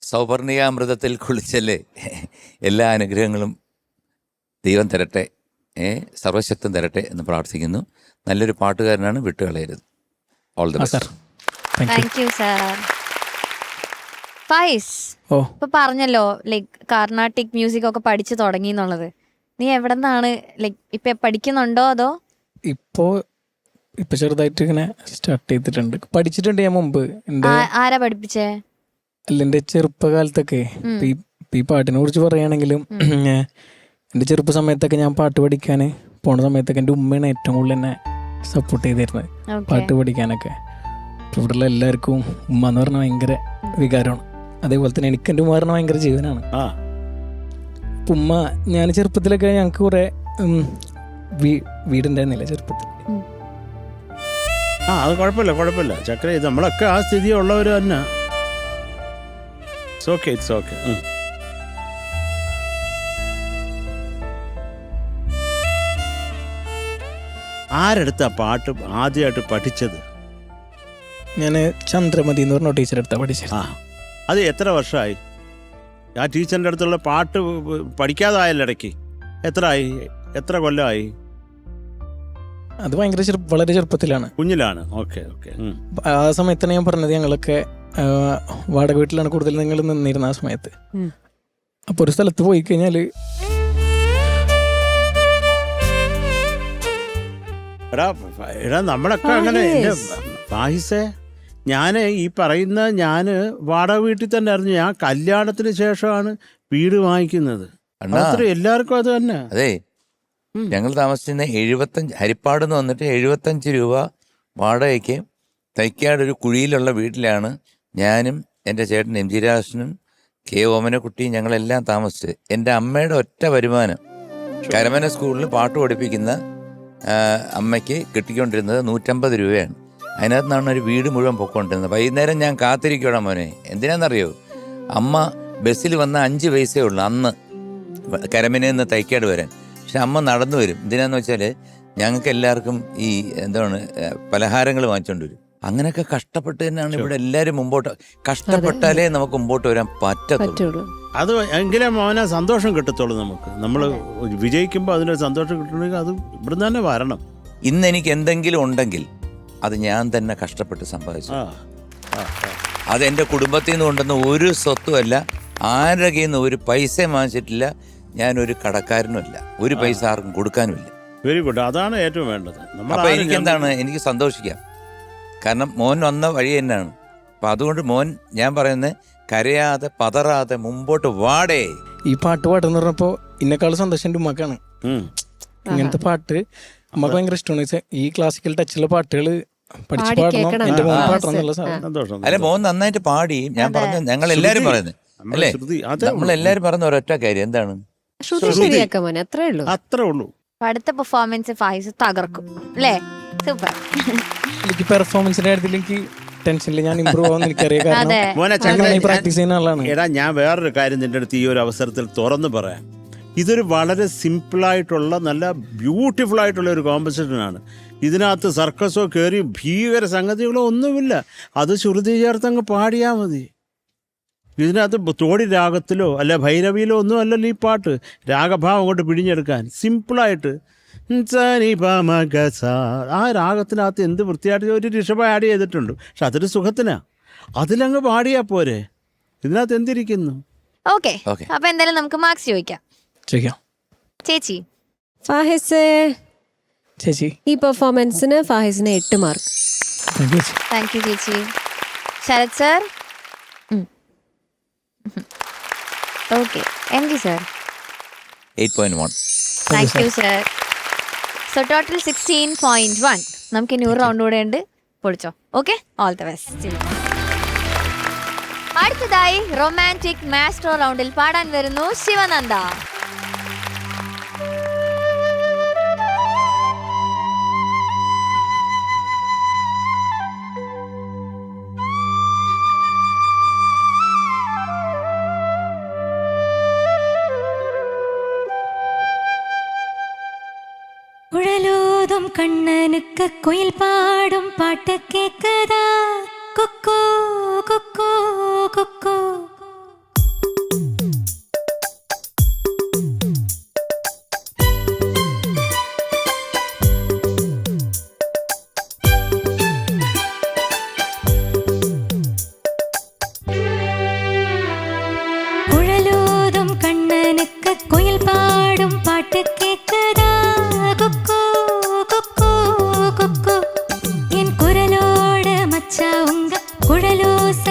Speaker 4: സൗപർണികാമൃതത്തിൽ കുളിച്ചല്ലേ, എല്ലാ അനുഗ്രഹങ്ങളും ദൈവം തരട്ടെ, സർവശക്തം തരട്ടെ എന്ന് പ്രാർത്ഥിക്കുന്നു. നല്ലൊരു പാട്ടുകാരനാണ്, വിട്ടുകളയരുത്. All the best.
Speaker 1: Thank you sir. Faiz, ഇപ്പൊ പറഞ്ഞല്ലോ ലൈക് കർണാട്ടിക് മ്യൂസിക് ഒക്കെ പഠിച്ചു തുടങ്ങി എന്നുള്ളത്. നീ എവിടെ നിന്നാണ് ലൈക് ഇപ്പൊ പഠിക്കുന്നുണ്ടോ അതോ?
Speaker 6: ഇപ്പൊ ചെറുതായിട്ട് ഇങ്ങനെ സ്റ്റാർട്ട് ചെയ്തിട്ടുണ്ട്. പഠിച്ചിട്ടുണ്ട് ഞാൻ മുമ്പ്.
Speaker 1: ആരാ പഠിപ്പിച്ചേ?
Speaker 6: അല്ല, എന്റെ ചെറുപ്പകാലത്തൊക്കെ ഈ പാട്ടിനെ കുറിച്ച് പറയുകയാണെങ്കിലും എൻ്റെ ചെറുപ്പ സമയത്തൊക്കെ ഞാൻ പാട്ട് പഠിക്കാൻ പോണ സമയത്തൊക്കെ എൻ്റെ ഉമ്മയാണ് ഏറ്റവും കൂടുതൽ എന്നെ സപ്പോർട്ട് ചെയ്തിരുന്നത് പാട്ട് പഠിക്കാനൊക്കെ. ഇപ്പോൾ ഇവിടെയുള്ള എല്ലാവർക്കും ഉമ്മ എന്ന് പറഞ്ഞാൽ ഭയങ്കര വികാരമാണ്. അതേപോലെ തന്നെ എനിക്ക് എൻ്റെ ഉമ്മ പറഞ്ഞാൽ ഭയങ്കര ജീവനാണ്. അപ്പം ഉമ്മ, ഞാൻ ചെറുപ്പത്തിലൊക്കെ ഞങ്ങൾക്ക് കുറേ വീടുണ്ടായിരുന്നില്ല ചെറുപ്പത്തിൽ.
Speaker 2: അത് കുഴപ്പമില്ല ചക്ര, ഇത് നമ്മളൊക്കെ ആ സ്ഥിതിയുള്ളവർ തന്നെ. It's okay. ആരെടുത്താ പാട്ട് ആദ്യമായിട്ട് പഠിച്ചത്?
Speaker 6: ഞാൻ ചന്ദ്രമതി എന്ന് പറഞ്ഞ ടീച്ചറെ അടുത്താണ് പഠിച്ചത്.
Speaker 2: ആ, അത് എത്ര വർഷമായി ആ ടീച്ചറിൻ്റെ അടുത്തുള്ള പാട്ട് പഠിക്കാതായല്ലോ ഇടയ്ക്ക്? എത്ര കൊല്ലമായി?
Speaker 6: അത് ഭയങ്കര വളരെ ചെറുപ്പത്തിലാണ്,
Speaker 2: കുഞ്ഞിലാണ്. Okay okay.
Speaker 6: ആ സമയത്താണ് ഞാൻ പറഞ്ഞത് ഞങ്ങളൊക്കെ വാടക വീട്ടിലാണ് കൂടുതൽ നിങ്ങൾ നിന്നിരുന്ന ആ സമയത്ത്. അപ്പോൾ ഒരു സ്ഥലത്ത് പോയി കഴിഞ്ഞാൽ
Speaker 2: എടാ നമ്മളൊക്കെ അങ്ങനെ ഫാഹിസേ, ഞാൻ ഈ പറയുന്ന ഞാൻ വാടക വീട്ടിൽ തന്നെ ആയിരുന്നു. ഞാൻ കല്യാണത്തിന് ശേഷമാണ് വീട് വാങ്ങിക്കുന്നത്. എല്ലാവർക്കും അത് തന്നെ.
Speaker 4: അതെ, ഞങ്ങൾ താമസിച്ചിരുന്ന 75 ഹരിപ്പാട് നിന്ന് വന്നിട്ട് 75 രൂപ വാടകയ്ക്ക് തൈക്കാട് ഒരു കുഴിയിലുള്ള വീട്ടിലാണ് ഞാനും എൻ്റെ ചേട്ടൻ എം ജി രാജനും കെ ഓമനക്കുട്ടിയും ഞങ്ങളെല്ലാം താമസിച്ചത്. എൻ്റെ അമ്മയുടെ ഒറ്റ വരുമാനം കരമന സ്കൂളിൽ പാട്ട് പഠിപ്പിക്കുന്ന അമ്മയ്ക്ക് കിട്ടിക്കൊണ്ടിരുന്നത് 150 രൂപയാണ്. അതിനകത്ത് നിന്നാണ് ഒരു വീട് മുഴുവൻ പൊക്കോണ്ടിരുന്നത്. വൈകുന്നേരം ഞാൻ കാത്തിരിക്കണ മോനെ, എന്തിനാണെന്നറിയോ? അമ്മ ബസ്സിൽ വന്ന 5 പൈസയേ ഉള്ളൂ അന്ന് കരമനയിൽ നിന്ന് തൈക്കാട് വരാൻ. പക്ഷെ അമ്മ നടന്നു വരും. എന്തിനാന്ന് വെച്ചാൽ ഞങ്ങൾക്ക് എല്ലാവർക്കും ഈ എന്താണ് പലഹാരങ്ങൾ വാങ്ങിച്ചുകൊണ്ട് വരും. അങ്ങനെയൊക്കെ കഷ്ടപ്പെട്ട് തന്നെയാണ് ഇവിടെ എല്ലാവരും മുമ്പോട്ട്. കഷ്ടപ്പെട്ടാലേ നമുക്ക് മുമ്പോട്ട് വരാൻ പറ്റത്തുള്ളൂ.
Speaker 2: അത് എങ്കിലേ മോനെ സന്തോഷം കിട്ടത്തുള്ളൂ നമുക്ക്. നമ്മൾ വിജയിക്കുമ്പോൾ അതിനൊരു സന്തോഷം കിട്ടണമെങ്കിൽ അത് ഇവിടുന്ന് തന്നെ വരണം.
Speaker 4: ഇന്ന് എനിക്ക് എന്തെങ്കിലും ഉണ്ടെങ്കിൽ അത് ഞാൻ തന്നെ കഷ്ടപ്പെട്ട് സമ്പാദിച്ചു. അത് എൻ്റെ കുടുംബത്തിൽ നിന്ന് കൊണ്ടുവന്ന ഒരു സ്വത്തുമല്ല, ആരുടെ കയ്യിൽ നിന്ന് ഒരു പൈസ വാങ്ങിച്ചിട്ടില്ല. ഞാനൊരു കടക്കാരനുമല്ല, ഒരു പൈസ ആർക്കും കൊടുക്കാനുമില്ല.
Speaker 2: വെരി ഗുഡ്, അതാണ് ഏറ്റവും വേണ്ടത്.
Speaker 4: അപ്പൊ എനിക്കെന്താണ്, എനിക്ക് സന്തോഷിക്കാം. കാരണം മോൻ വന്ന വഴി തന്നെയാണ്. അപ്പൊ അതുകൊണ്ട് മോൻ, ഞാൻ പറയുന്നത്, കരയാതെ പതറാതെ മുമ്പോട്ട് വാടേ.
Speaker 6: ഈ പാട്ട് പാട്ടെന്ന് പറഞ്ഞപ്പോ ഇന്നെക്കാളും സന്തോഷം എൻ്റെ ഉമ്മക്കാണ്. ഇങ്ങനത്തെ പാട്ട് അമ്മക്ക് ഭയങ്കര ഇഷ്ടമാണ്. ഈ ക്ലാസിക്കൽ ടച്ചുള്ള പാട്ടുകൾ പഠിച്ചു പാടണം, എന്റെ മോൻ പാടണം എന്നുള്ള
Speaker 2: സന്തോഷം.
Speaker 4: അല്ലെ, മോൻ നന്നായിട്ട് പാടി. ഞാൻ പറഞ്ഞ ഞങ്ങൾ എല്ലാരും പറയുന്നത് അല്ലേ, നമ്മളെല്ലാരും പറയുന്ന ഒരൊറ്റ കാര്യം എന്താണ്,
Speaker 3: അത്രേ
Speaker 2: ഉള്ളൂ.
Speaker 1: അടുത്ത പെർഫോമൻസ് ഫായിസ് തകർക്കും അല്ലേ? സൂപ്പർ.
Speaker 6: എനിക്ക് പെർഫോമൻസിന്റെ കാര്യത്തിൽ എനിക്ക് ടെൻഷനിൽ ഞാൻ ഇമ്പ്രൂവ് ആവുന്ന എനിക്കറിയാം. കാരണം പ്രാക്ടീസ് ചെയ്യുന്ന ആളാണ്.
Speaker 2: എടാ, ഞാൻ വേറൊരു കാര്യം നിന്റെ അടുത്ത് ഈ ഒരു അവസരത്തിൽ തുറന്നു പറയാം. ഇതൊരു വളരെ സിമ്പിളായിട്ടുള്ള നല്ല ബ്യൂട്ടിഫുൾ ആയിട്ടുള്ള ഒരു കോമ്പസിഷനാണ്. ഇതിനകത്ത് സർക്കസോ കയറി ഭീകര സംഗതികളോ ഒന്നുമില്ല. അത് ശ്രുതി ചേർത്തങ്ങ് പാടിയാൽ മതി. ഇതിനകത്ത് തോടി രാഗത്തിലോ അല്ല ഭൈരവിയിലോ ഒന്നും അല്ലല്ലോ ഈ പാട്ട്. രാഗഭാവം കൊണ്ട് പിഴിഞ്ഞെടുക്കാൻ സിമ്പിളായിട്ട് ആ രാഗത്തിനകത്ത് എന്ത് വൃത്തിയായിട്ട് ഒരു ഋഷഭ ആഡ് ചെയ്തിട്ടുണ്ട്. പക്ഷെ അതൊരു സുഖത്തിനാ. അതിലങ്ങ് പാടിയാ പോരെ, ഇതിനകത്ത് എന്തിരിക്കുന്നു?
Speaker 1: ഓക്കെ, അപ്പൊ എന്തായാലും നമുക്ക് മാർക്സ് ചോദിക്കാം. ചേച്ചി
Speaker 3: ചേച്ചി ഈ പെർഫോമൻസിന് ഫാഹിസിന് 8 മാർക്ക്.
Speaker 1: താങ്ക് യു ചേച്ചി. Sharath sir. Okay, M G sir
Speaker 4: 8.1.
Speaker 1: Thank you sir. So total 16.1. നമുക്ക് ഇനി ഒരു റൗണ്ട് കൂടെ ഉണ്ട്, പൊളിച്ചോ. Okay, all the best. അടുത്തതായി റൊമാൻറ്റിക് മാസ്ട്രോ റൗണ്ടിൽ പാടാൻ വരുന്നു ശിവനന്ദ.
Speaker 5: குழலோதும் கண்ணனுக்கு குயில் பாடும் பாட்டு கேட்குதா? குக்கு குக்கு குக்கு. குழலோதும் கண்ணனுக்கு குயில் பாடும் பாட்டு கேட்குதா? குழலோச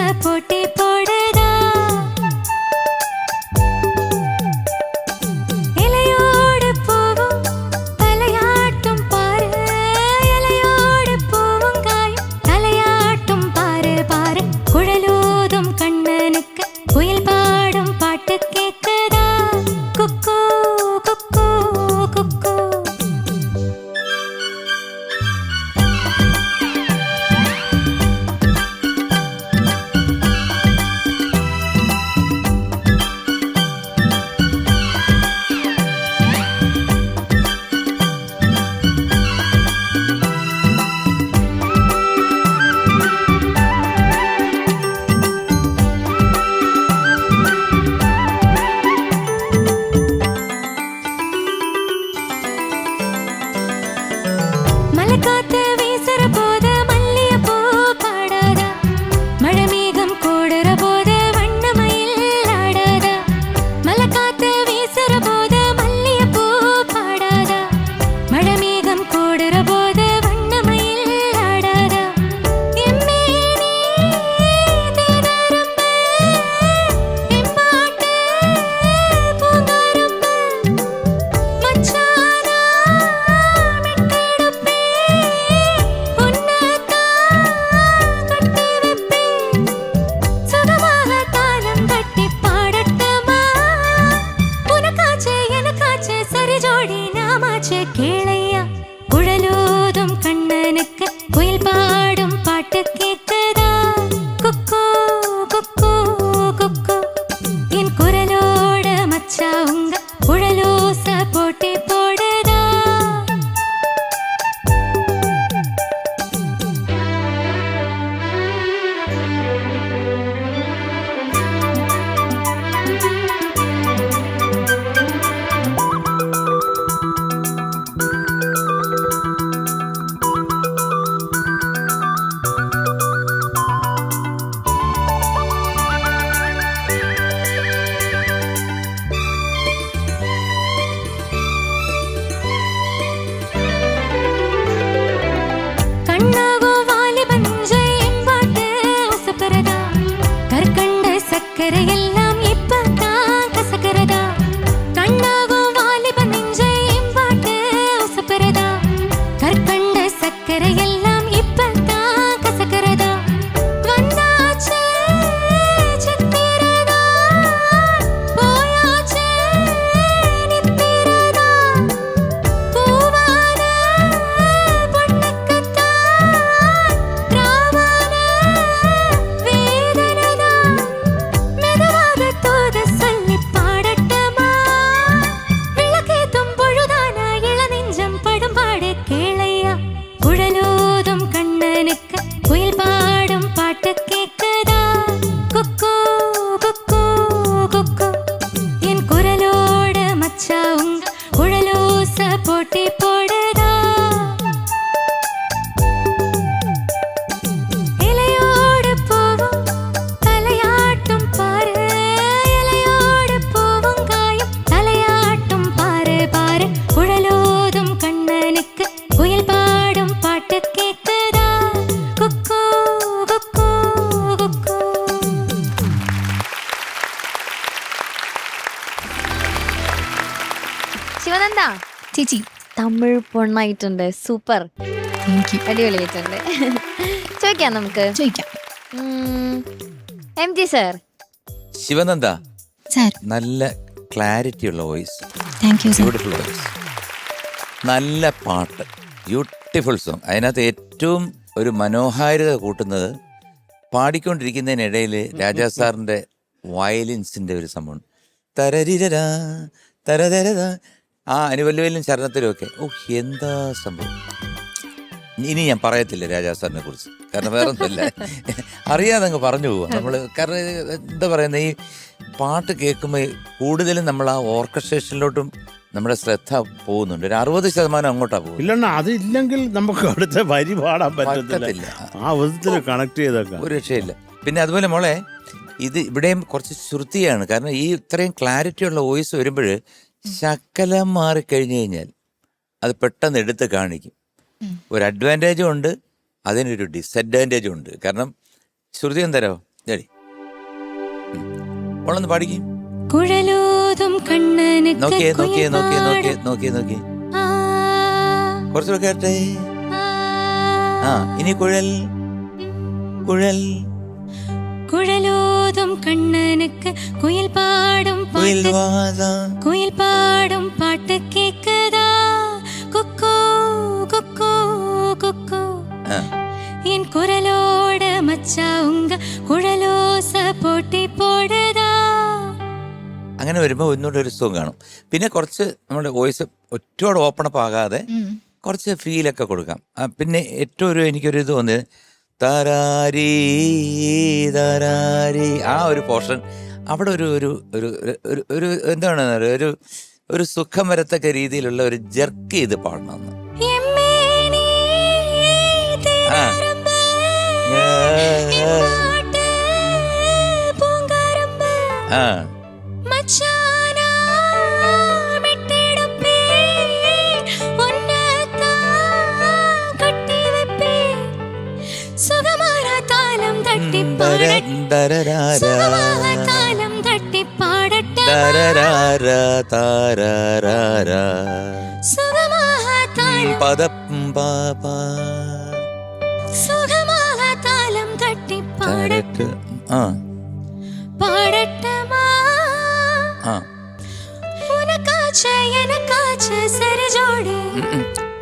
Speaker 5: அக்கறையெல்லாம் இப்பதான் கசக்கிறதா வந்தாச்சு சித்திரதா போயாச்சு நித்திரதா பூவான பொண்ணுக்குத்தான் ராவான வேதனதா மெதுவாக தூது சொல்லி பாடட்டுமா விளக்கேத்தும் பொழுதான இளநெஞ்சம் படும்பாடு கேளையா குழலோதும் கண்ணனுக்கு குயில் பாடும் பாட்டு கேட்குதா குக்கு குக்கு குக்கு என் குரலோட மச்சா உங்க குழலோச போட்டி போடுதா இலையோடு போவும் தலையாட்டும் பாரு இலையோடு போவும் காயும் தலையாட்டும் பாரு பாரு குழலோதும் கண்ணனுக்கு குயில் பாடும் பாட்டு கேட்குதா குக்கு குக்கு குக்கு
Speaker 1: ശിവനന്ദ
Speaker 5: ചേച്ചി
Speaker 1: തമിഴ് പൊണ്ണായിട്ടുണ്ട്. സൂപ്പർ, അടിപൊളിയായിട്ടുണ്ട്. ചോദിക്കാം നമുക്ക്.
Speaker 5: ചോദിക്കാം.
Speaker 1: M G sir.
Speaker 4: Sivananda,
Speaker 5: sir
Speaker 4: നല്ല ക്ലാരിറ്റി ഉള്ള voice,
Speaker 5: thank you sir.
Speaker 4: Beautiful voice, നല്ല പാട്ട്, ബ്യൂട്ടിഫുൾ സോങ്. അതിനകത്ത് ഏറ്റവും ഒരു മനോഹാരിത കൂട്ടുന്നത് പാടിക്കൊണ്ടിരിക്കുന്നതിനിടയിൽ രാജാ സാറിൻ്റെ വയലിൻസിൻ്റെ ഒരു സംഭവം തരരിരരാ തരതരതാ, ആ അനുവല്ലുവലും ചരണത്തിലും ഒക്കെ. ഓ, എന്താ സംഭവം! ഇനി ഞാൻ പറയത്തില്ല രാജാ സാറിനെ കുറിച്ച്, കാരണം വേറെ ഒന്നുമില്ല, അറിയാതെ അങ്ങ് പറഞ്ഞു പോവാം നമ്മൾ. കാരണം എന്താ പറയുന്നത്, ഈ പാട്ട് കേൾക്കുമ്പോൾ കൂടുതലും നമ്മൾ ആ ഓർക്കസ്ട്രേഷനിലോട്ടും നമ്മുടെ ശ്രദ്ധ പോകുന്നുണ്ട്. ഒരു 60% അങ്ങോട്ടാ പോകുന്നത്.
Speaker 2: ഇല്ലെണ്ണ, അതില്ലെങ്കിൽ നമുക്ക് അടുത്ത വരി പാടാൻ പറ്റത്തില്ല.
Speaker 4: പറ്റത്തില്ല.
Speaker 2: ആ വിധത്തിൽ കണക്ട് ചെയ്തേക്കാം,
Speaker 4: ഒരു രക്ഷയില്ല. പിന്നെ അതുപോലെ മോളെ, ഇത് ഇവിടെയും കുറച്ച് ശ്രുതിയാണ്. കാരണം ഈ ഇത്രയും ക്ലാരിറ്റി ഉള്ള വോയിസ് വരുമ്പോൾ ശകലം മാറിക്കഴിഞ്ഞു കഴിഞ്ഞാൽ അത് പെട്ടെന്ന് എടുത്ത് കാണിക്കും. ഒരു അഡ്വാൻറ്റേജും ഉണ്ട്, അതിനൊരു ഡിസഡ്വാൻറ്റേജും ഉണ്ട്. കാരണം ശ്രുതി എന്തരോ ജടി മോളൊന്ന് പാടിക്കും.
Speaker 5: കുഴലോതും കണ്ണനുക്ക്
Speaker 4: നോക്കിയേ നോക്കിയേ
Speaker 5: കുയിൽ
Speaker 4: നോക്കിയേ നോക്കിയേ
Speaker 5: പാടും
Speaker 4: നോക്കിയേ നോക്കിയേ
Speaker 5: ആ,
Speaker 4: കുറച്ചുകൂടെ കേട്ടെ.
Speaker 5: ആ.
Speaker 4: ആ, ഇനി കുഴൽ കുഴൽ
Speaker 5: കുഴലോതും കണ്ണനുക്ക് കുയിൽ പാടും
Speaker 4: കുയിൽ
Speaker 5: പാട്ട്
Speaker 4: വാതാ.
Speaker 5: കുയിൽ പാടും പാട്ട് കേക്കുതാ കുക്കു കുക്കു കുക്കു
Speaker 4: ആ,
Speaker 5: എൻ കുരലോട് മച്ചാ ഉങ്ക കുഴലോസ പോട്ടി പോടുതാ.
Speaker 4: അങ്ങനെ വരുമ്പോൾ ഒന്നുകൂടെ ഒരു സുഖം കാണും. പിന്നെ കുറച്ച് നമ്മുടെ വോയിസ് ഒറ്റയോട് ഓപ്പൺ അപ്പ് ആകാതെ കുറച്ച് ഫീലൊക്കെ കൊടുക്കാം. പിന്നെ ഏറ്റവും എനിക്കൊരു ഇത് തോന്നിയത് തരാരി തരാരി, ആ ഒരു പോർഷൻ അവിടെ ഒരു ഒരു ഒരു ഒരു ഒരു എന്താണ് ഒരു ഒരു സുഖം വരത്തക്ക രീതിയിലുള്ള ഒരു ജർക്ക് ചെയ്ത് പാടണമെന്ന്.
Speaker 5: എമ്മേനി തിരരമ്പ് ഇങ്ങോട്ട് പൂങ്കരമ്പ്
Speaker 4: ആ,
Speaker 5: മച്ചാനാ മിട്ടെടുപ്പേ ഒന്നത്താ കട്ടിവെപ്പേ സുഖമായ താലം തട്ടി പാടട്ടെ സുഖമായ താലം തട്ടി പാടട്ടെ സുഖമായ താലം സുഖമായ താലം തട്ടി പാടട്ടെ പാടട്ടമാ ഉനക്കാച്ച് എനക്കാച്ച് സരി ജോഡി.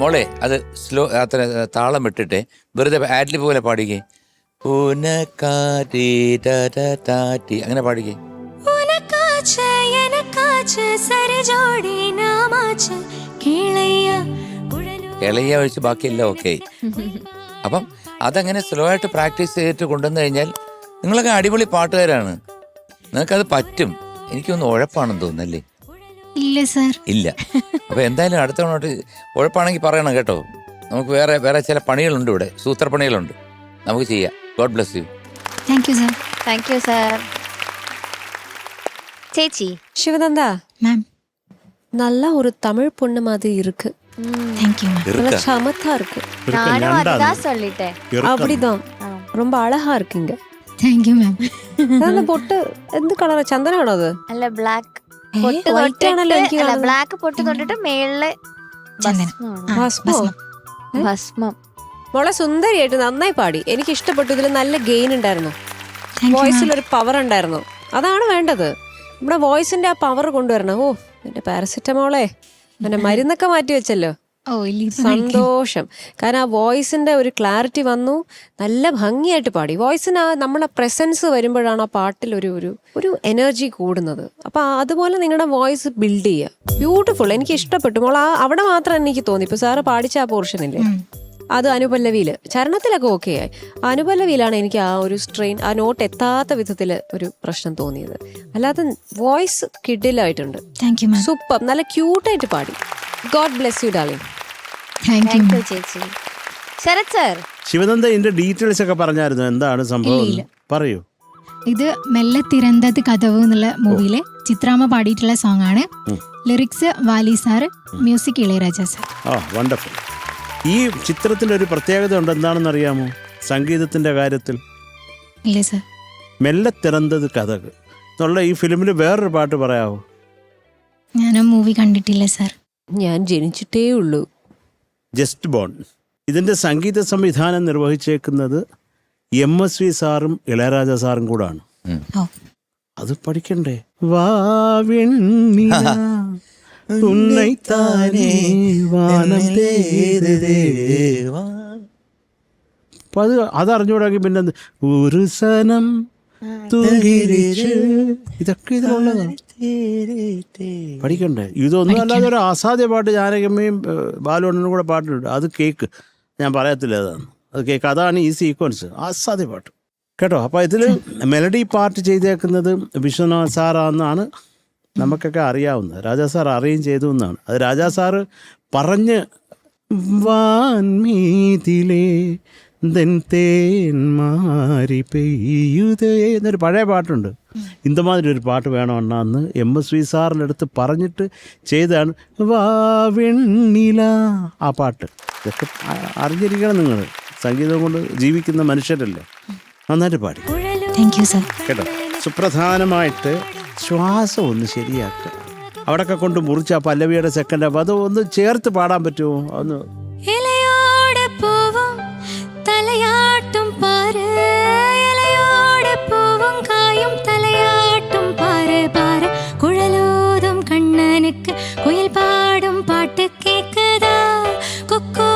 Speaker 4: മോളെ, അത് സ്ലോ, അത്ര താളം വിട്ടിട്ട് വെറുതെ ആഡ്ലി പോലെ പാടിക്കേ. അങ്ങനെ പാടിക്കേ.
Speaker 5: ഉനക്കാച്ച് എനക്കാച്ച് സരി ജോഡി നാമാച്ച് കീളയ്യ കുഴലോ.
Speaker 4: ഇളയ ഒഴിച്ച് ബാക്കിയെല്ലാം ഓക്കെ. അപ്പം അതങ്ങനെ സ്ലോ ആയിട്ട് പ്രാക്ടീസ് ചെയ്തിട്ട് കൊണ്ടുവന്നു കഴിഞ്ഞാൽ നിങ്ങളൊക്കെ അടിപൊളി പാട്ടുകാരാണ്, നിങ്ങൾക്കത് പറ്റും. എനിക്കൊന്ന് ഉഴപ്പാണെന്ന് തോന്നുന്നല്ലേ?
Speaker 5: ഇല്ല സാർ,
Speaker 4: ഇല്ല. അപ്പൊ എന്തായാലും അടുത്ത തവണ ഉഴപ്പാണെങ്കിൽ പറയണം കേട്ടോ. നമുക്ക് വേറെ വേറെ ചില പണികളുണ്ട് ഇവിടെ, സൂത്രപ്പണികളുണ്ട്, നമുക്ക് ചെയ്യാം. God bless you.
Speaker 5: Thank you sir.
Speaker 1: Thank you sir. ചേച്ചി.
Speaker 3: சிவனந்தா
Speaker 5: மேம்,
Speaker 3: நல்ல ஒரு தமிழ் பொண்ணு மாதிரி இருக்கு.
Speaker 5: Thank you ma'am.
Speaker 3: நல்ல சமத்தா இருக்கு.
Speaker 1: ഞാനും അതാ சொல்லிட்டேன்.
Speaker 3: அப்படிதான் ரொம்ப அழகா இருக்குங்க.
Speaker 5: Thank you ma'am.
Speaker 3: നല്ല പൊട്ട് എന്ത് കളർ? ചന്ദനാണോ അത്?
Speaker 1: അല്ല, ബ്ലാക്ക്
Speaker 3: ഏ,
Speaker 1: പൊട്ട്
Speaker 3: white ആണല്ലോ എനിക്ക്
Speaker 1: തൊട്ടിട്ട്, അല്ല
Speaker 3: കാണുന്നത്.
Speaker 1: ബ്ലാക്ക് പൊട്ട് തൊട്ടിട്ട് മേളില്
Speaker 5: ചന്ദനം.
Speaker 1: ഭസ്മമാണോ?
Speaker 3: ഭസ്മോ?
Speaker 1: ഭസ്മം.
Speaker 3: മോളെ സുന്ദരിയായിട്ട് നന്നായി പാടി. എനിക്ക് ഇഷ്ടപ്പെട്ടു. ഇതിൽ നല്ല ഗെയിൻ ഉണ്ടായിരുന്നു, വോയിസിൽ ഒരു പവർ ഉണ്ടായിരുന്നു. അതാണ് വേണ്ടത്. നമ്മുടെ വോയിസിന്റെ ആ പവർ കൊണ്ടുവരണം. ഓ എന്റെ പാരസിറ്റമോളെ, എന്റെ മരുന്നൊക്കെ മാറ്റി വെച്ചല്ലോ. സന്തോഷം. കാരണം ആ വോയിസിന്റെ ഒരു ക്ലാരിറ്റി വന്നു, നല്ല ഭംഗിയായിട്ട് പാടി. വോയിസിന് നമ്മളെ പ്രസൻസ് വരുമ്പോഴാണ് ആ പാട്ടിൽ ഒരു എനർജി കൂടുന്നത്. അപ്പൊ അതുപോലെ നിങ്ങളുടെ വോയിസ് ബിൽഡ് ചെയ്യുക. ബ്യൂട്ടിഫുൾ. എനിക്ക് ഇഷ്ടപ്പെട്ടു മോൾ. അവിടെ മാത്രം എനിക്ക് തോന്നി. ഇപ്പൊ സാറ് പാടിച്ച ആ പോർഷൻ ഇല്ലേ, അത് അനുപല്ലവിയില്, ചരണത്തിലൊക്കെ ഓക്കെ ആയി. അനുപല്ലവിയിലാണ് എനിക്ക് ആ ഒരു സ്ട്രെയിൻ, ആ നോട്ട് എത്താത്ത വിധത്തിൽ ഒരു പ്രശ്നം തോന്നിയത്. അല്ലാതെ വോയിസ് കിഡിലായിട്ടുണ്ട്. സൂപ്പർ. നല്ല ക്യൂട്ടായിട്ട് പാടി. God bless you darling.
Speaker 1: ചേച്ചി. ശരത് സർ,
Speaker 2: ശിവനന്ദ ഇതിന്റെ ഡീറ്റെയിൽസ് ഒക്കെ പറഞ്ഞായിരുന്നു, എന്താണ് സംഭവം പറയൂ.
Speaker 7: ഇത് മെല്ലെ തിരന്തത് കഥവ് എന്നുള്ള മൂവിയിലെ ചിത്രാമ്മ പാടിയിട്ടുള്ള സോങ് ആണ്. Lyrics Valley sir, music Ilaiyaraaja sir.
Speaker 2: Wonderful. ഈ ചിത്രത്തിന്റെ ഒരു പ്രത്യേകത ഉണ്ട്, എന്താണെന്ന് അറിയാമോ സംഗീതത്തിന്റെ കാര്യത്തിൽ?
Speaker 7: ഇല്ലേ സർ?
Speaker 2: മെല്ലെ തിറന്തത് കഥകൾ എന്നുള്ള ഈ ഫിലിമിൽ വേറൊരു പാട്ട് പറയാവോ?
Speaker 7: ഞാനും മൂവി കണ്ടിട്ടില്ല സർ.
Speaker 3: ഞാൻ ജനിച്ചിട്ടേ ഉള്ളൂ.
Speaker 2: Just born. ഇതിന്റെ സംഗീത സംവിധാനം നിർവഹിച്ചേക്കുന്നത് MSV സാറും ഇളയരാജ സാറും കൂടാണ്. അത് പഠിക്കണ്ടേ? അപ്പൊ അതറിഞ്ഞൂടാക്കി പിന്നെ ഒരു സനം ഇതൊക്കെ ഇതിലുള്ളതാണ്, പഠിക്കണ്ടേ? ഇതൊന്നും അല്ലാതെ ഒരു അസാധ്യ പാട്ട് ജാനകിയമ്മയും ബാലുണ്ണനും കൂടെ പാട്ടുണ്ട്. അത് കേക്ക്, ഞാൻ പറയത്തില്ല അതാണ്, അത് കേക്ക്. അതാണ് ഈ സീക്വൻസ്, അസാധ്യ പാട്ട് കേട്ടോ. അപ്പോൾ ഇതിൽ മെലഡി പാർട്ട് ചെയ്തേക്കുന്നത് വിശ്വനാഥ് സാറാണെന്നാണ് നമുക്കൊക്കെ അറിയാവുന്നത്. രാജാ സാർ അറേഞ്ച് ചെയ്തു എന്നാണ്. അത് രാജാ സാറ് പറഞ്ഞ് വാൻമീതിലേ തേന്മാരി പെയ്യുതേ എന്നൊരു പഴയ പാട്ടുണ്ട്. ഇന്തമാതിരി ഒരു പാട്ട് വേണമെന്നാന്ന് MSV സാറിൻ്റെ അടുത്ത് പറഞ്ഞിട്ട് ചെയ്താണ് വാവെണ്ണില ആ പാട്ട്. ഇതൊക്കെ അറിഞ്ഞിരിക്കണം നിങ്ങൾ, സംഗീതം കൊണ്ട് ജീവിക്കുന്ന മനുഷ്യരല്ലേ. നന്നായിട്ട് പാടി കേട്ടോ. സുപ്രധാനമായിട്ട് ശ്വാസം ഒന്ന് ശരിയാക്കുക. അവിടെയൊക്കെ കൊണ്ട് മുറിച്ച് ആ പല്ലവിയുടെ സെക്കൻഡ് ഹാഫ് അത് ഒന്ന് ചേർത്ത് പാടാൻ പറ്റുമോ? ഒന്ന്
Speaker 5: തലയാട്ടും പാര്, ഇലയോടെ പൂവും കായും തലയാട്ടും പാര് പാര്, കുഴലോതും കണ്ണനുക്ക് കുയിൽ പാടും പാട്ട് കേക്കതാ, കുക്കു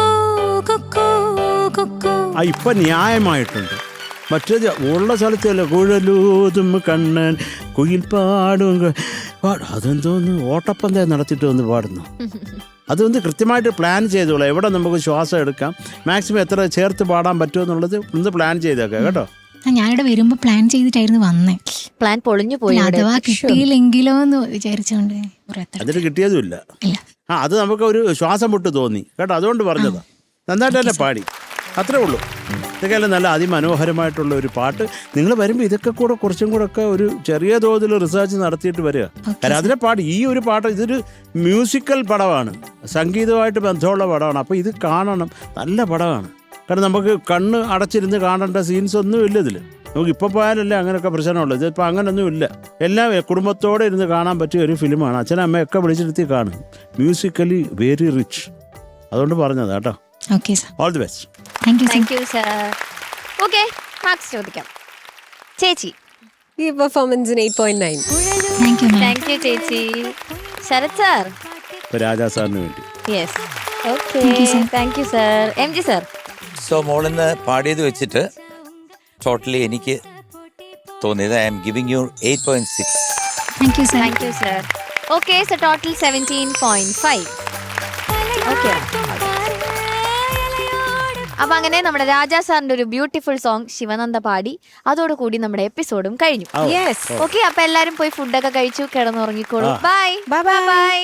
Speaker 5: കുക്കു കുക്കു.
Speaker 2: ഇപ്പൊ ന്യായമായിട്ടുണ്ട്. മറ്റേത് ഉള്ള സ്ഥലത്തല്ല കുഴലൂതും കണ്ണൻ കുയിൽ പാടും അതെന്തോന്ന് ഓട്ടപ്പന്തയം നടത്തിയിട്ട് വന്ന് പാടുന്നു. അതൊന്ന് കൃത്യമായിട്ട് പ്ലാൻ ചെയ്തോളാം. എവിടെ നമുക്ക് ശ്വാസം എടുക്കാം, മാക്സിമം എത്ര ചേർത്ത് പാടാൻ പറ്റുമോ എന്നുള്ളത് ഒന്ന് പ്ലാൻ ചെയ്തേക്കാം കേട്ടോ.
Speaker 7: ഞാനിവിടെ വരുമ്പോ പ്ലാൻ ചെയ്തിട്ടായിരുന്നു വന്നേ.
Speaker 1: പ്ലാൻ പൊളിഞ്ഞു പോയി.
Speaker 7: അഥവാ കിട്ടിയില്ലെങ്കിലോ എന്ന് വിചാരിച്ചോണ്ട്
Speaker 2: അതിന് കിട്ടിയതുമില്ല. അത് നമുക്ക് ഒരു ശ്വാസം മുട്ട് തോന്നി കേട്ടോ, അതുകൊണ്ട് പറഞ്ഞതാ. നന്നായിട്ട് തന്നെ പാടി, അത്രേ ഉള്ളൂ. ഇതൊക്കെയല്ല നല്ല അതിമനോഹരമായിട്ടുള്ള ഒരു പാട്ട്. നിങ്ങൾ വരുമ്പോൾ ഇതൊക്കെ കൂടെ കുറച്ചും കൂടെ ഒക്കെ ഒരു ചെറിയ തോതിൽ റിസർച്ച് നടത്തിയിട്ട് വരിക. കാരണം അതിനെ പാട്ട്, ഈ ഒരു പാട്ട് ഇതൊരു മ്യൂസിക്കൽ പടമാണ്, സംഗീതമായിട്ട് ബന്ധമുള്ള പടമാണ്. അപ്പോൾ ഇത് കാണണം, നല്ല പടമാണ്. കാരണം നമുക്ക് കണ്ണ് അടച്ചിരുന്ന് കാണേണ്ട സീൻസ് ഒന്നും ഇല്ല ഇതിൽ. നമുക്ക് ഇപ്പോൾ പോയാലല്ലേ അങ്ങനെയൊക്കെ പ്രശ്നമുള്ളൂ. ഇതിപ്പോൾ അങ്ങനെയൊന്നും ഇല്ല. എല്ലാം കുടുംബത്തോടെ ഇരുന്ന് കാണാൻ പറ്റിയ ഒരു ഫിലിമാണ്. അച്ഛനും അമ്മയൊക്കെ വിളിച്ചിരുത്തി കാണും. മ്യൂസിക്കലി വെരി റിച്ച്, അതുകൊണ്ട് പറഞ്ഞത് കേട്ടോ. All the best.
Speaker 1: Thank you sir. Okay, marks ചോദിക്കാം. ചേച്ചി,
Speaker 3: ഈ പെർഫോമൻസിന് 8.9.
Speaker 1: താങ്ക് യു ചേച്ചി. ശരത് സാർ,
Speaker 2: രാജാ സാറിന് വേണ്ടി.
Speaker 1: Yes, okay, thank you sir. MG sir.
Speaker 4: So മോളിന്ന് പാടിയത് വെച്ചിട്ട് ടോട്ടലി എനിക്ക് തോന്നിയത് I am giving you 8.6.
Speaker 1: Thank you sir. Okay, so total 17.5. Okay. അപ്പൊ അങ്ങനെ നമ്മുടെ രാജാ സാറിന്റെ ഒരു ബ്യൂട്ടിഫുൾ സോങ് ശിവനന്ദ പാടി. അതോടുകൂടി നമ്മുടെ എപ്പിസോഡും കഴിഞ്ഞു. ഓക്കെ, അപ്പൊ എല്ലാരും പോയി ഫുഡൊക്കെ കഴിച്ചു, കിടന്നുറങ്ങിക്കോളൂ. Bye bye bye.